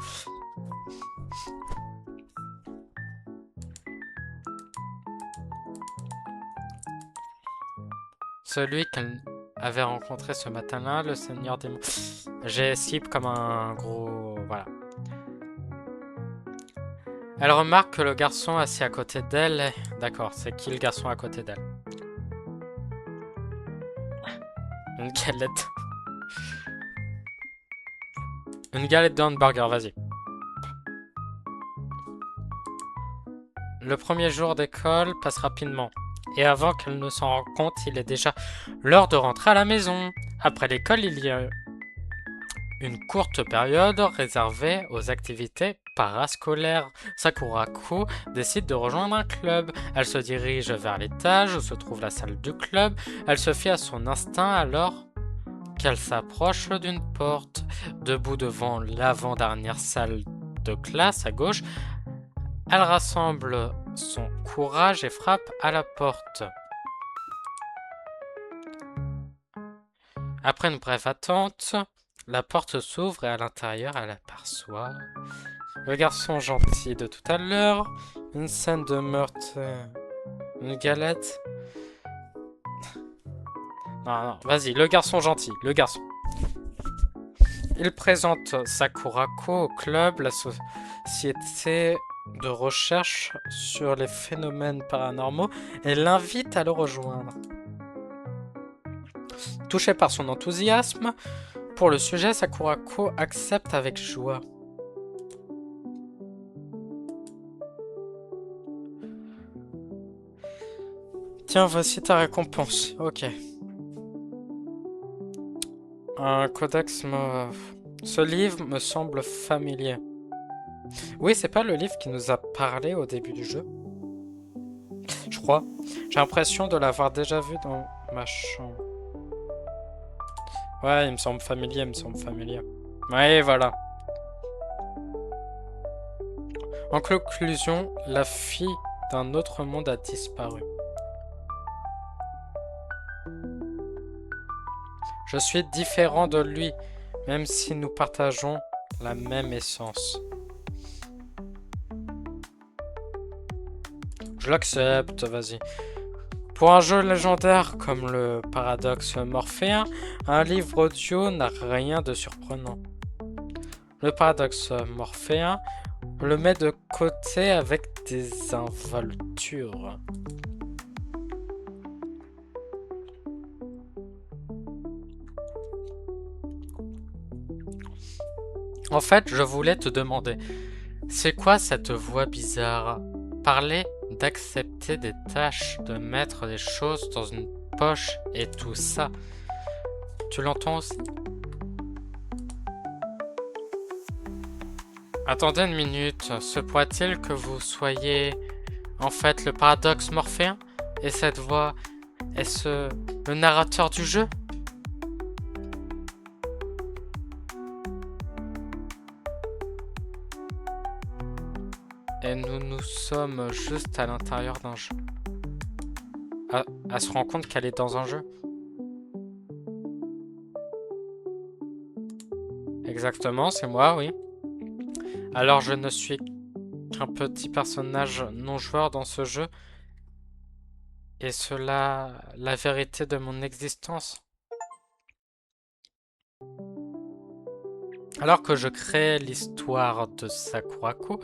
S1: Celui qu'elle avait rencontré ce matin-là, le Seigneur des... J'ai skip comme un gros... Voilà. Elle remarque que le garçon assis à côté d'elle... D'accord, c'est qui le garçon à côté d'elle? Une galette. Une galette de hamburger, vas-y. Le premier jour d'école passe rapidement. Et avant qu'elle ne s'en rende compte, il est déjà l'heure de rentrer à la maison. Après l'école, il y a une courte période réservée aux activités parascolaires. Sakurako décide de rejoindre un club. Elle se dirige vers l'étage où se trouve la salle du club. Elle se fie à son instinct alors qu'elle s'approche d'une porte. Debout devant l'avant-dernière salle de classe à gauche, elle rassemble son courage et frappe à la porte. Après une brève attente, la porte s'ouvre et à l'intérieur, elle aperçoit le garçon gentil de tout à l'heure, une scène de meurtre, une galette. Non, vas-y, le garçon gentil, le garçon. Il présente Sakurako au club, la société de recherche sur les phénomènes paranormaux, et l'invite à le rejoindre. Touché par son enthousiasme pour le sujet, Sakurako accepte avec joie. Tiens, voici ta récompense. Ok. Un codex Ce livre me semble familier. Oui, c'est pas le livre qui nous a parlé au début du jeu. Je crois. J'ai l'impression de l'avoir déjà vu dans ma chambre. Ouais, il me semble familier, Ouais, voilà. En conclusion, la fille d'un autre monde a disparu. Je suis différent de lui, même si nous partageons la même essence. Je l'accepte, vas-y. Pour un jeu légendaire comme le Paradoxe Morphéen, un livre audio n'a rien de surprenant. Le Paradoxe Morphéen le met de côté avec des involtures. En fait, je voulais te demander, c'est quoi cette voix bizarre? Parler d'accepter des tâches, de mettre des choses dans une poche et tout ça. Tu l'entends aussi? Attendez une minute, se pourrait-il que vous soyez en fait le paradoxe morphéen? Et cette voix, est-ce le narrateur du jeu? Et nous sommes juste à l'intérieur d'un jeu. Elle se rend compte qu'elle est dans un jeu. Exactement, c'est moi, oui. Alors je ne suis qu'un petit personnage non-joueur dans ce jeu. Et cela, la vérité de mon existence. Alors que je créais l'histoire de Sakurako,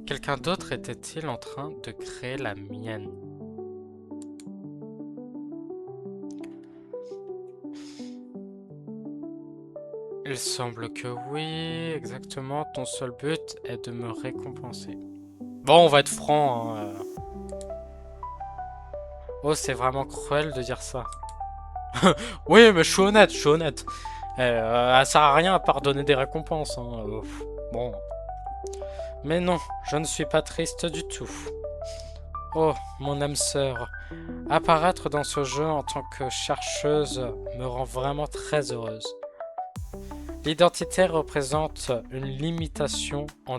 S1: quelqu'un d'autre était-il en train de créer la mienne? Il semble que oui, exactement. Ton seul but est de me récompenser. Bon, on va être franc. Hein. Oh, c'est vraiment cruel de dire ça. Oui, mais je suis honnête, elle sert à rien à part donner des récompenses. Hein. Bon. Mais non, je ne suis pas triste du tout. Oh, mon âme sœur. Apparaître dans ce jeu en tant que chercheuse me rend vraiment très heureuse. L'identité représente une limitation en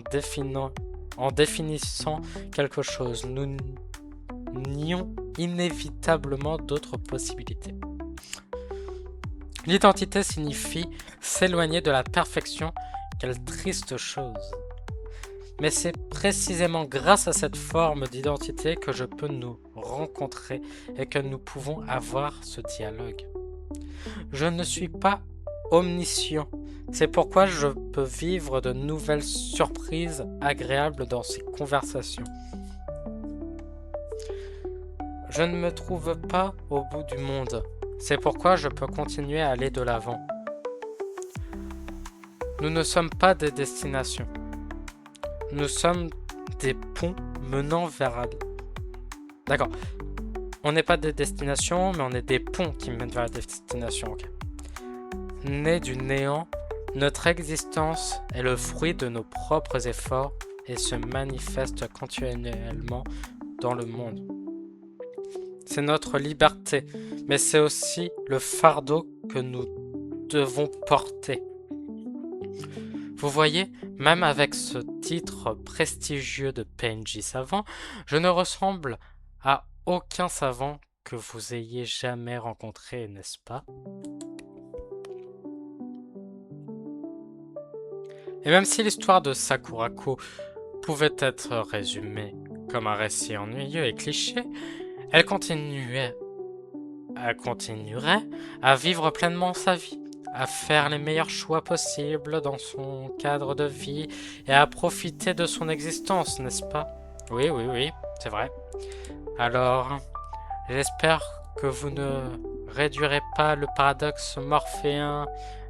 S1: définissant quelque chose. Nous nions inévitablement d'autres possibilités. L'identité signifie s'éloigner de la perfection. Quelle triste chose. Mais c'est précisément grâce à cette forme d'identité que je peux nous rencontrer et que nous pouvons avoir ce dialogue. Je ne suis pas omniscient. C'est pourquoi je peux vivre de nouvelles surprises agréables dans ces conversations. Je ne me trouve pas au bout du monde. C'est pourquoi je peux continuer à aller de l'avant. Nous ne sommes pas des destinations. Nous sommes des ponts menant vers... D'accord. On n'est pas des destinations, mais on est des ponts qui mènent vers la destination. Ok. Nés du néant, notre existence est le fruit de nos propres efforts et se manifeste continuellement dans le monde. C'est notre liberté, mais c'est aussi le fardeau que nous devons porter. Vous voyez, même avec ce titre prestigieux de PNJ savant, je ne ressemble à aucun savant que vous ayez jamais rencontré, n'est-ce pas? Et même si l'histoire de Sakurako pouvait être résumée comme un récit ennuyeux et cliché, elle continuerait à vivre pleinement sa vie, à faire les meilleurs choix possibles dans son cadre de vie et à profiter de son existence, n'est-ce pas? Oui, oui, oui, c'est vrai. Alors, j'espère que vous ne réduirez pas le paradoxe morphéen,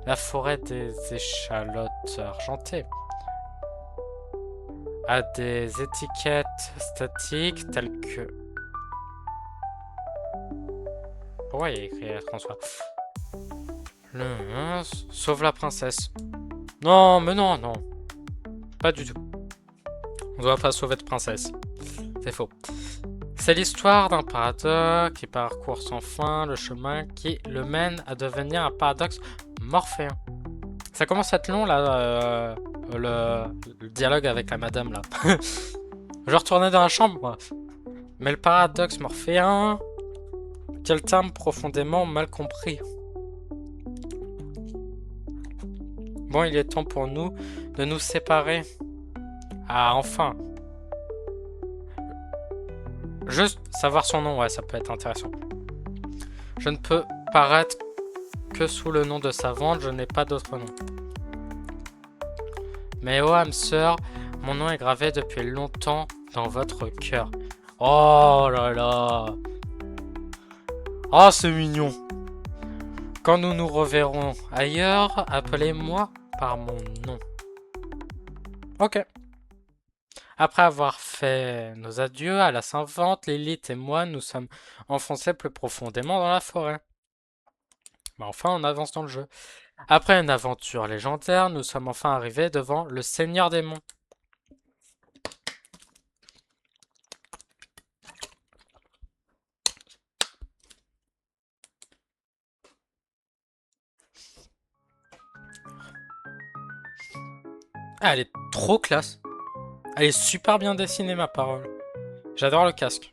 S1: la forêt des échalotes argentées, à des étiquettes statiques telles que... Pourquoi il y a écrit François? Sauve la princesse. Non, mais non, non. Pas du tout. On doit pas sauver de princesse. C'est faux. C'est l'histoire d'un paradoxe qui parcourt sans fin le chemin qui le mène à devenir un paradoxe morphéen. Ça commence à être long là, le dialogue avec la madame là. Je retournais dans la chambre. Mais le paradoxe morphéen, quel terme profondément mal compris. Bon, il est temps pour nous de nous séparer. Ah, enfin. Juste savoir son nom, ouais, ça peut être intéressant. Je ne peux paraître que sous le nom de savante, je n'ai pas d'autre nom. Mais oh, âme sœur, mon nom est gravé depuis longtemps dans votre cœur. Oh là là. Oh, c'est mignon. Quand nous nous reverrons ailleurs, appelez-moi par mon nom. Ok. Après avoir fait nos adieux à la Saint-Vente, Lilith et moi nous sommes enfoncés plus profondément dans la forêt. Mais enfin, on avance dans le jeu. Après une aventure légendaire, nous sommes enfin arrivés devant le Seigneur des Monts. Ah, elle est trop classe. Elle est super bien dessinée, ma parole. J'adore le casque.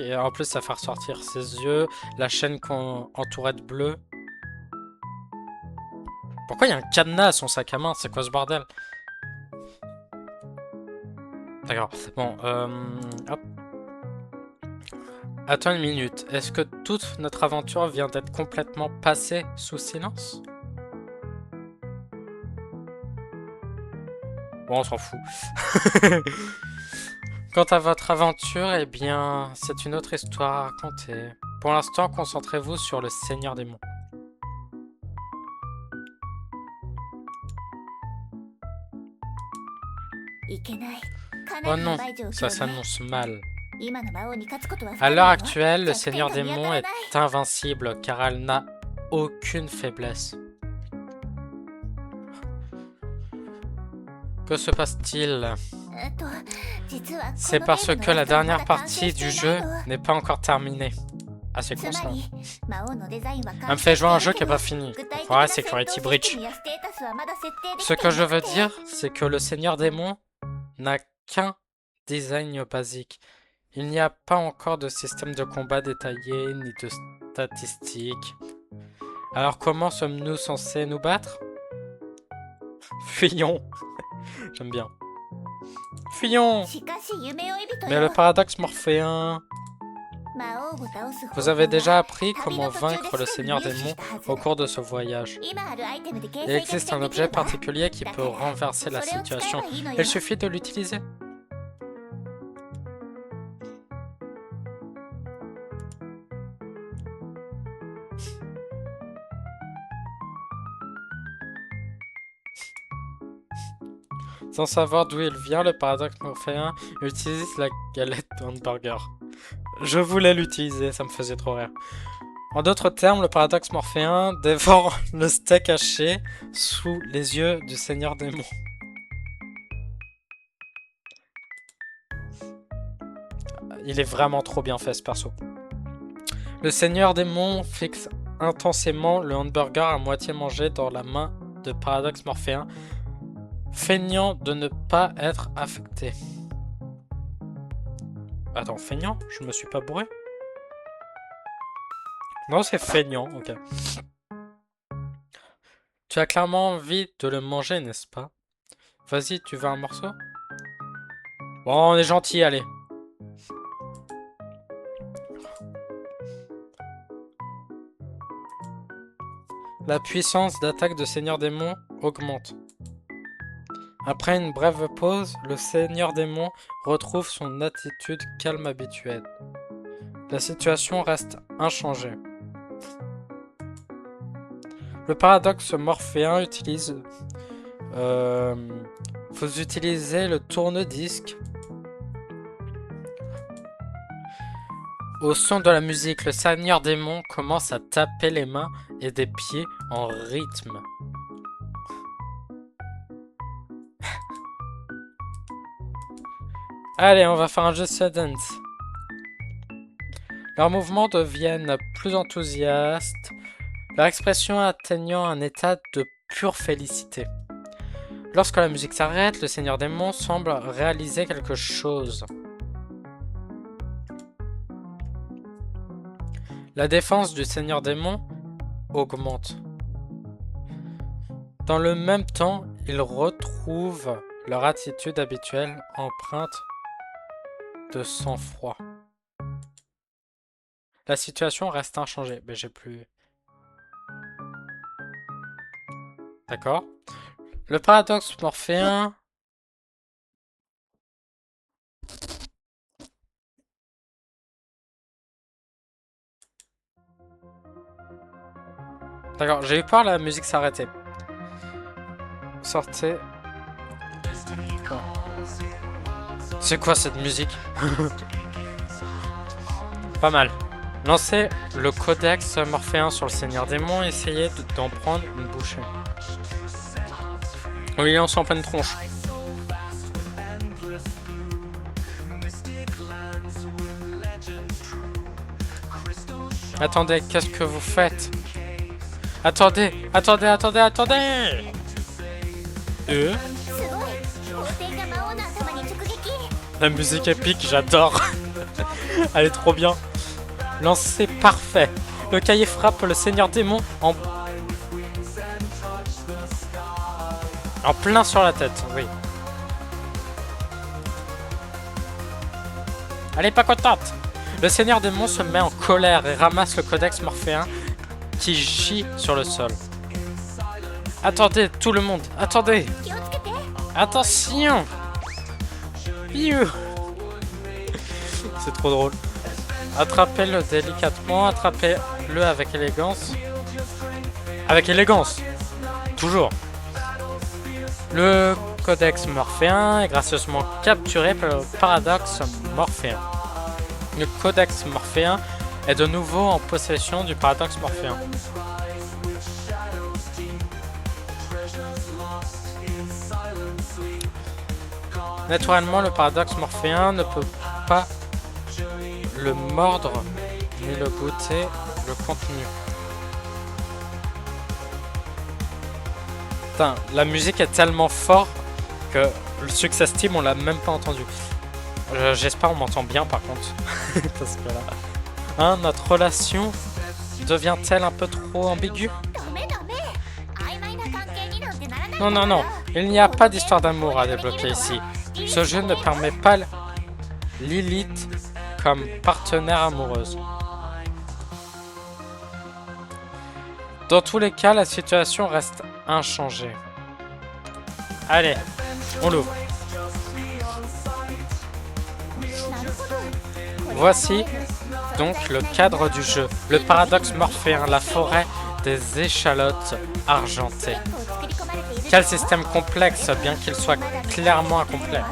S1: En plus, ça fait ressortir ses yeux, la chaîne entourée de bleu. Pourquoi il y a un cadenas à son sac à main? C'est quoi ce bordel? D'accord. Bon, hop. Attends une minute. Est-ce que toute notre aventure vient d'être complètement passée sous silence? Bon, on s'en fout. Quant à votre aventure, eh bien, c'est une autre histoire à raconter. Pour l'instant, concentrez-vous sur le Seigneur des Monts. Oh non, ça s'annonce mal. À l'heure actuelle, le Seigneur des Monts est invincible car elle n'a aucune faiblesse. Que se passe-t-il? C'est parce que la dernière partie du jeu n'est pas encore terminée. Ah, c'est con ça. Elle me fait jouer à un jeu qui n'est pas fini. Ouais, Security Breach. Ce que je veux dire, c'est que le Seigneur des Monts n'a qu'un design basique. Il n'y a pas encore de système de combat détaillé, ni de statistiques. Alors comment sommes-nous censés nous battre? Fuyons. J'aime bien. Fuyons. Mais le paradoxe morphéen... Vous avez déjà appris comment vaincre le Seigneur des Monts au cours de ce voyage. Il existe un objet particulier qui peut renverser la situation. Il suffit de l'utiliser. Sans savoir d'où il vient, le paradoxe morphéen utilise la galette hamburger. Je voulais l'utiliser, ça me faisait trop rire. En d'autres termes, le paradoxe morphéen dévore le steak haché sous les yeux du Seigneur Démon. Il est vraiment trop bien fait ce perso. Le Seigneur Démon fixe intensément le hamburger à moitié mangé dans la main de paradoxe morphéen, feignant de ne pas être affecté. Attends, feignant? Je me suis pas bourré? Non, c'est feignant, ok. Tu as clairement envie de le manger, n'est-ce pas? Vas-y, tu veux un morceau? Bon, on est gentil, allez. La puissance d'attaque de Seigneur Démon augmente. Après une brève pause, le Seigneur Démon retrouve son attitude calme habituelle. La situation reste inchangée. Le paradoxe morphéen utilise... vous utilisez le tourne-disque. Au son de la musique, le Seigneur Démon commence à taper les mains et des pieds en rythme. Allez, on va faire un Just Dance. Leurs mouvements deviennent plus enthousiastes, leur expression atteignant un état de pure félicité. Lorsque la musique s'arrête, le Seigneur Démon semble réaliser quelque chose. La défense du Seigneur Démon augmente. Dans le même temps, ils retrouvent leur attitude habituelle empreinte de sang-froid. La situation reste inchangée. Mais j'ai plus... D'accord. Le paradoxe morphéen... D'accord, j'ai eu peur, la musique s'arrêtait. Sortez. Bon. C'est quoi cette musique? Pas mal. Lancez le codex morphéen sur le Seigneur Démon et essayez d'en prendre une bouchée. On lui lance en pleine tronche. Attendez, qu'est-ce que vous faites? Attendez, attendez, attendez, attendez! La musique épique, j'adore. Elle est trop bien. Lancé parfait. Le cahier frappe le Seigneur Démon en plein sur la tête, oui. Elle est pas contente. Le Seigneur Démon se met en colère et ramasse le codex morphéen qui gît sur le sol. Attendez, tout le monde, attendez. Attention. C'est trop drôle. Attrapez-le délicatement, attrapez-le avec élégance. Avec élégance. Toujours. Le codex morphéen est gracieusement capturé par le paradoxe morphéen. Le codex morphéen est de nouveau en possession du paradoxe morphéen. Naturellement, le paradoxe morphéen ne peut pas le mordre ni le goûter le contenu. Putain, la musique est tellement forte que le Success Team on l'a même pas entendu. J'espère on m'entend bien par contre. Parce que là... Hein, notre relation devient-elle un peu trop ambiguë? Non, non, non. Il n'y a pas d'histoire d'amour à débloquer ici. Ce jeu ne permet pas Lilith comme partenaire amoureuse. Dans tous les cas, la situation reste inchangée. Allez, on l'ouvre. Voici donc le cadre du jeu. Le paradoxe morphéen, la forêt des échalotes argentées. Quel système complexe, bien qu'il soit clairement incomplet.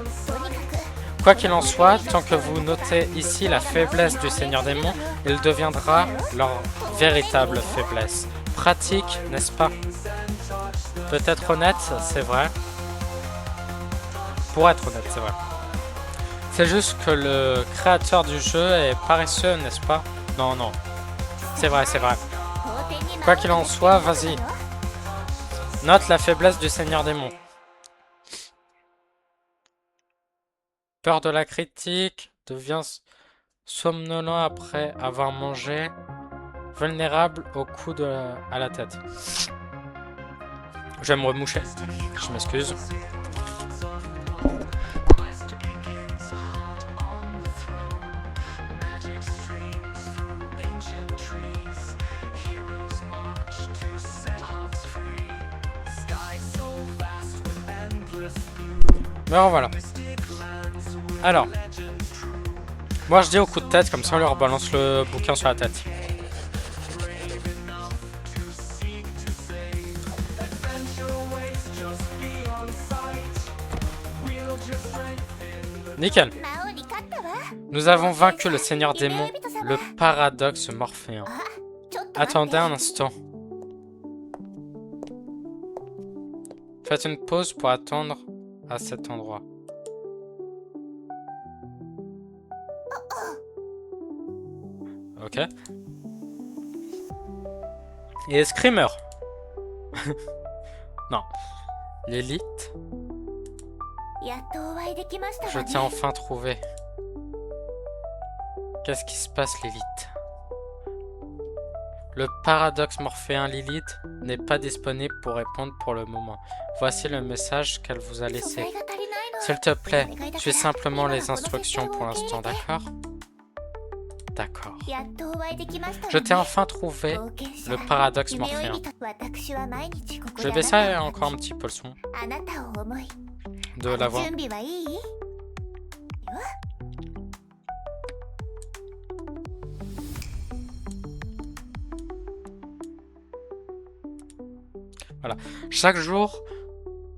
S1: Quoi qu'il en soit, tant que vous notez ici la faiblesse du Seigneur Démon, il deviendra leur véritable faiblesse. Pratique, n'est-ce pas? Peut-être honnête, c'est vrai. Pour être honnête, c'est vrai. C'est juste que le créateur du jeu est paresseux, n'est-ce pas? Non, non. C'est vrai, c'est vrai. Quoi qu'il en soit, vas-y. Note la faiblesse du Seigneur Démon. Peur de la critique, devient somnolent après avoir mangé, vulnérable au coup à la tête. Je vais me remoucher, je m'excuse. Mais voilà. Alors, moi je dis au coup de tête, comme ça on leur balance le bouquin sur la tête. Nickel. Nous avons vaincu le Seigneur Démon, le paradoxe morphéen. Attendez un instant. Faites une pause pour attendre à cet endroit. Ok. Et Screamer. Non. L'élite. Je t'ai enfin trouvé. Qu'est-ce qui se passe, Lilith? Le paradoxe morphéen Lilith n'est pas disponible pour répondre pour le moment. Voici le message qu'elle vous a laissé. S'il te plaît, suis simplement les instructions pour l'instant, d'accord? D'accord. Je t'ai enfin trouvé le paradoxe morphéen. Je vais baisser encore un petit peu le son de la voix. Voilà. Chaque jour,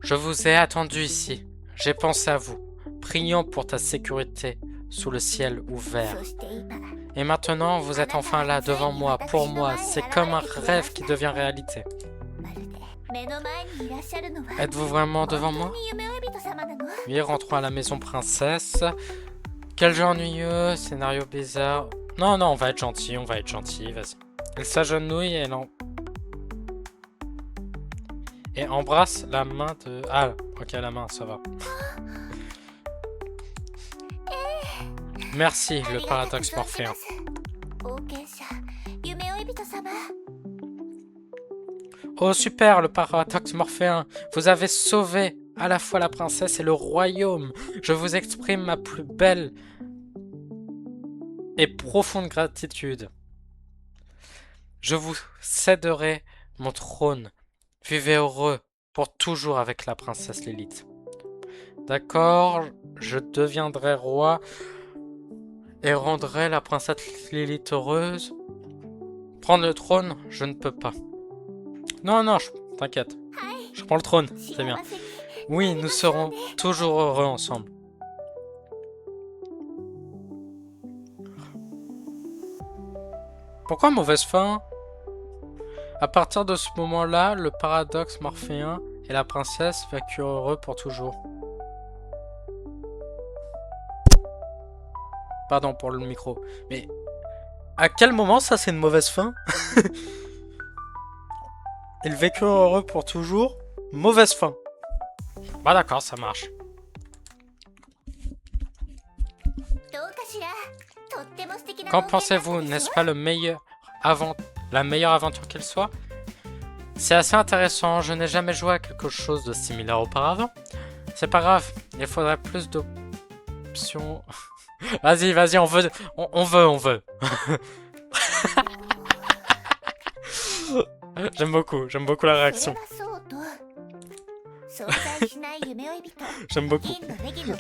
S1: je vous ai attendu ici. J'ai pensé à vous. Prions pour ta sécurité sous le ciel ouvert. Et maintenant, vous êtes enfin là devant moi, pour moi. C'est comme un rêve qui devient réalité. Êtes-vous vraiment devant moi? Oui, rentrons à la maison princesse. Quel jeu ennuyeux, scénario bizarre. Non, non, on va être gentil, vas-y. Elle s'agenouille et et embrasse la main de... Ah, ok, la main, ça va. Merci, le paradoxe morphéen. Oh super, le paradoxe morphéen. Vous avez sauvé à la fois la princesse et le royaume. Je vous exprime ma plus belle et profonde gratitude. Je vous céderai mon trône. Vivez heureux pour toujours avec la princesse Lilith. D'accord, je deviendrai roi et rendrai la princesse Lilith heureuse. Prendre le trône, je ne peux pas. Non, non, t'inquiète. Je prends le trône, c'est bien. Oui, nous serons toujours heureux ensemble. Pourquoi mauvaise fin? À partir de ce moment-là, le paradoxe morphéen et la princesse vécurent heureux pour toujours. Pardon pour le micro. Mais à quel moment ça c'est une mauvaise fin? Ils vécurent heureux pour toujours. Mauvaise fin. Bah d'accord, ça marche. Qu'en pensez-vous? N'est-ce pas la meilleure aventure qu'il soit? C'est assez intéressant. Je n'ai jamais joué à quelque chose de similaire auparavant. C'est pas grave. Il faudrait plus d'options. Vas-y, vas-y, on veut. J'aime beaucoup la réaction. J'aime beaucoup.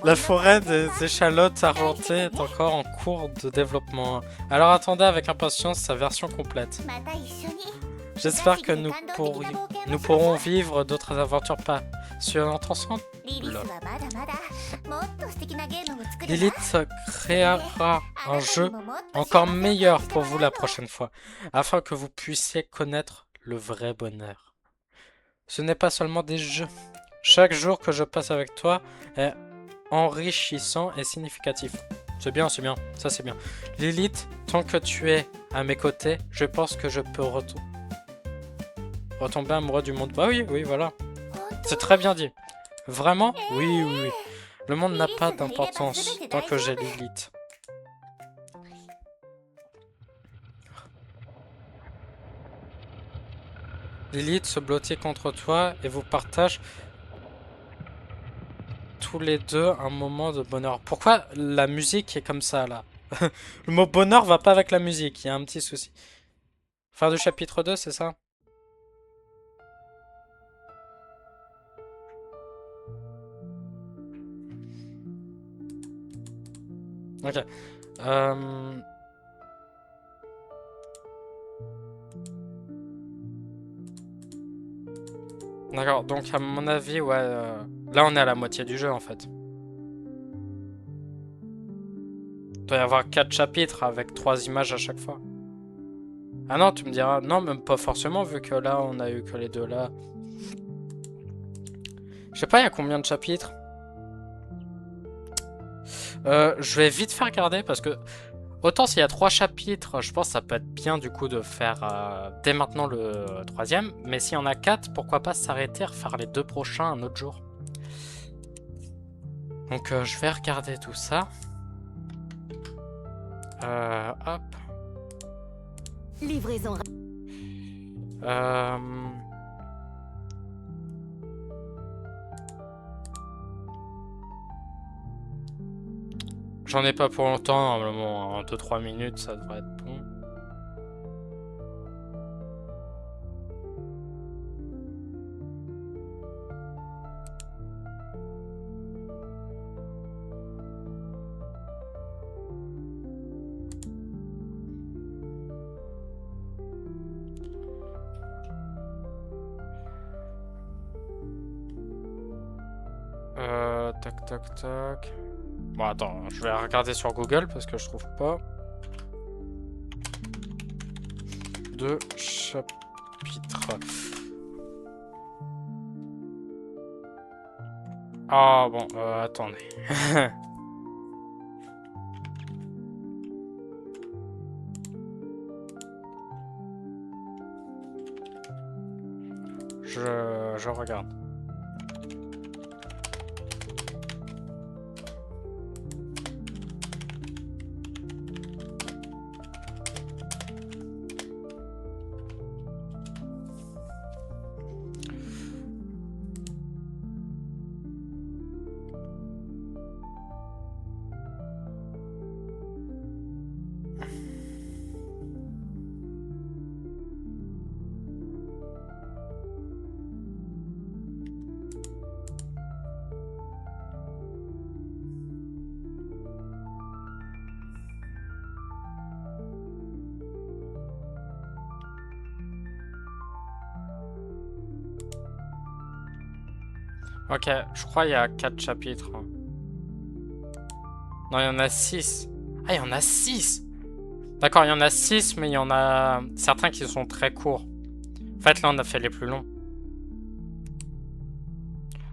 S1: La forêt des échalotes argentées est encore en cours de développement. Alors attendez avec impatience sa version complète. J'espère que nous pourrons vivre d'autres aventures passionnantes ensemble.
S2: リリスはまだまだもっと素敵なゲームを作るわ。
S1: Lilith créera un jeu encore meilleur pour vous la prochaine fois, afin que vous puissiez connaître le vrai bonheur. Ce n'est pas seulement des jeux. Chaque jour que je passe avec toi est enrichissant et significatif. C'est bien, ça c'est bien. Lilith, tant que tu es à mes côtés, je pense que je peux retomber amoureux du monde. Bah oui, voilà. C'est très bien dit. Vraiment? Oui. Le monde n'a pas d'importance tant que j'ai Lilith. Lilith se blottit contre toi et vous partage tous les deux un moment de bonheur. Pourquoi la musique est comme ça là? Le mot bonheur va pas avec la musique, il y a un petit souci. Fin du chapitre 2, c'est ça? Ok. D'accord, donc à mon avis, ouais, là on est à la moitié du jeu en fait. Il doit y avoir 4 chapitres avec 3 images à chaque fois. Ah non, tu me diras, non, même pas forcément vu que là on a eu que les deux là. Je sais pas, il y a combien de chapitres? Je vais vite faire regarder parce que autant s'il y a 3 chapitres, je pense que ça peut être bien du coup de faire dès maintenant le troisième. Mais s'il y en a 4, pourquoi pas s'arrêter et refaire les 2 prochains un autre jour. Donc je vais regarder tout ça. Hop.
S2: Livraison.
S1: J'en ai pas pour longtemps, normalement en 2-3 minutes ça devrait être bon. Tac. Bon, attends, je vais regarder sur Google parce que je trouve pas. 2 chapitres. Ah bon, attendez. je regarde. Ok, je crois qu'il y a 4 chapitres. Non, il y en a 6. Ah, il y en a 6. D'accord, il y en a 6, mais il y en a certains qui sont très courts. En fait, là, on a fait les plus longs.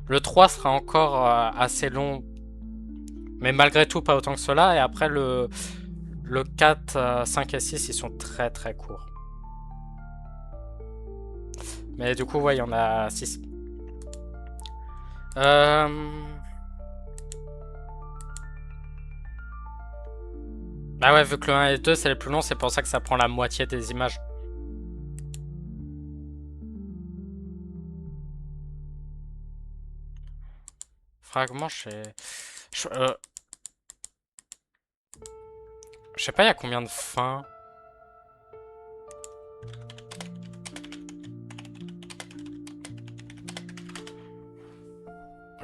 S1: Le 3 sera encore assez long. Mais malgré tout, pas autant que cela. Et après, le 4, 5 et 6, ils sont très très courts. Mais du coup, ouais, il y en a 6. Bah ouais, vu que le 1 et le 2, c'est les plus longs, c'est pour ça que ça prend la moitié des images. Fragment, je sais pas, il y a combien de fins.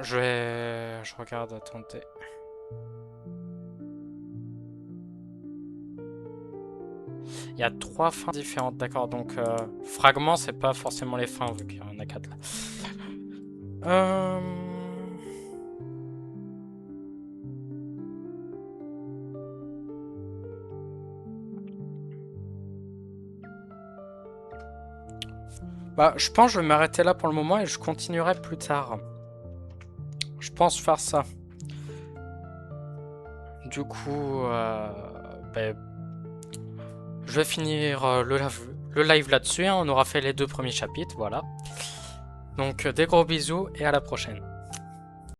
S1: Je regarde, attendez. Il Il y a 3 fins différentes, d'accord. Donc, fragments, c'est pas forcément les fins, vu qu'il y en a 4 là. Bah, je pense que je vais m'arrêter là pour le moment et je continuerai plus tard. Je pense faire ça. Du coup, ben, je vais finir le live là-dessus. Hein. On aura fait les 2 premiers chapitres, voilà. Donc, des gros bisous et à la prochaine.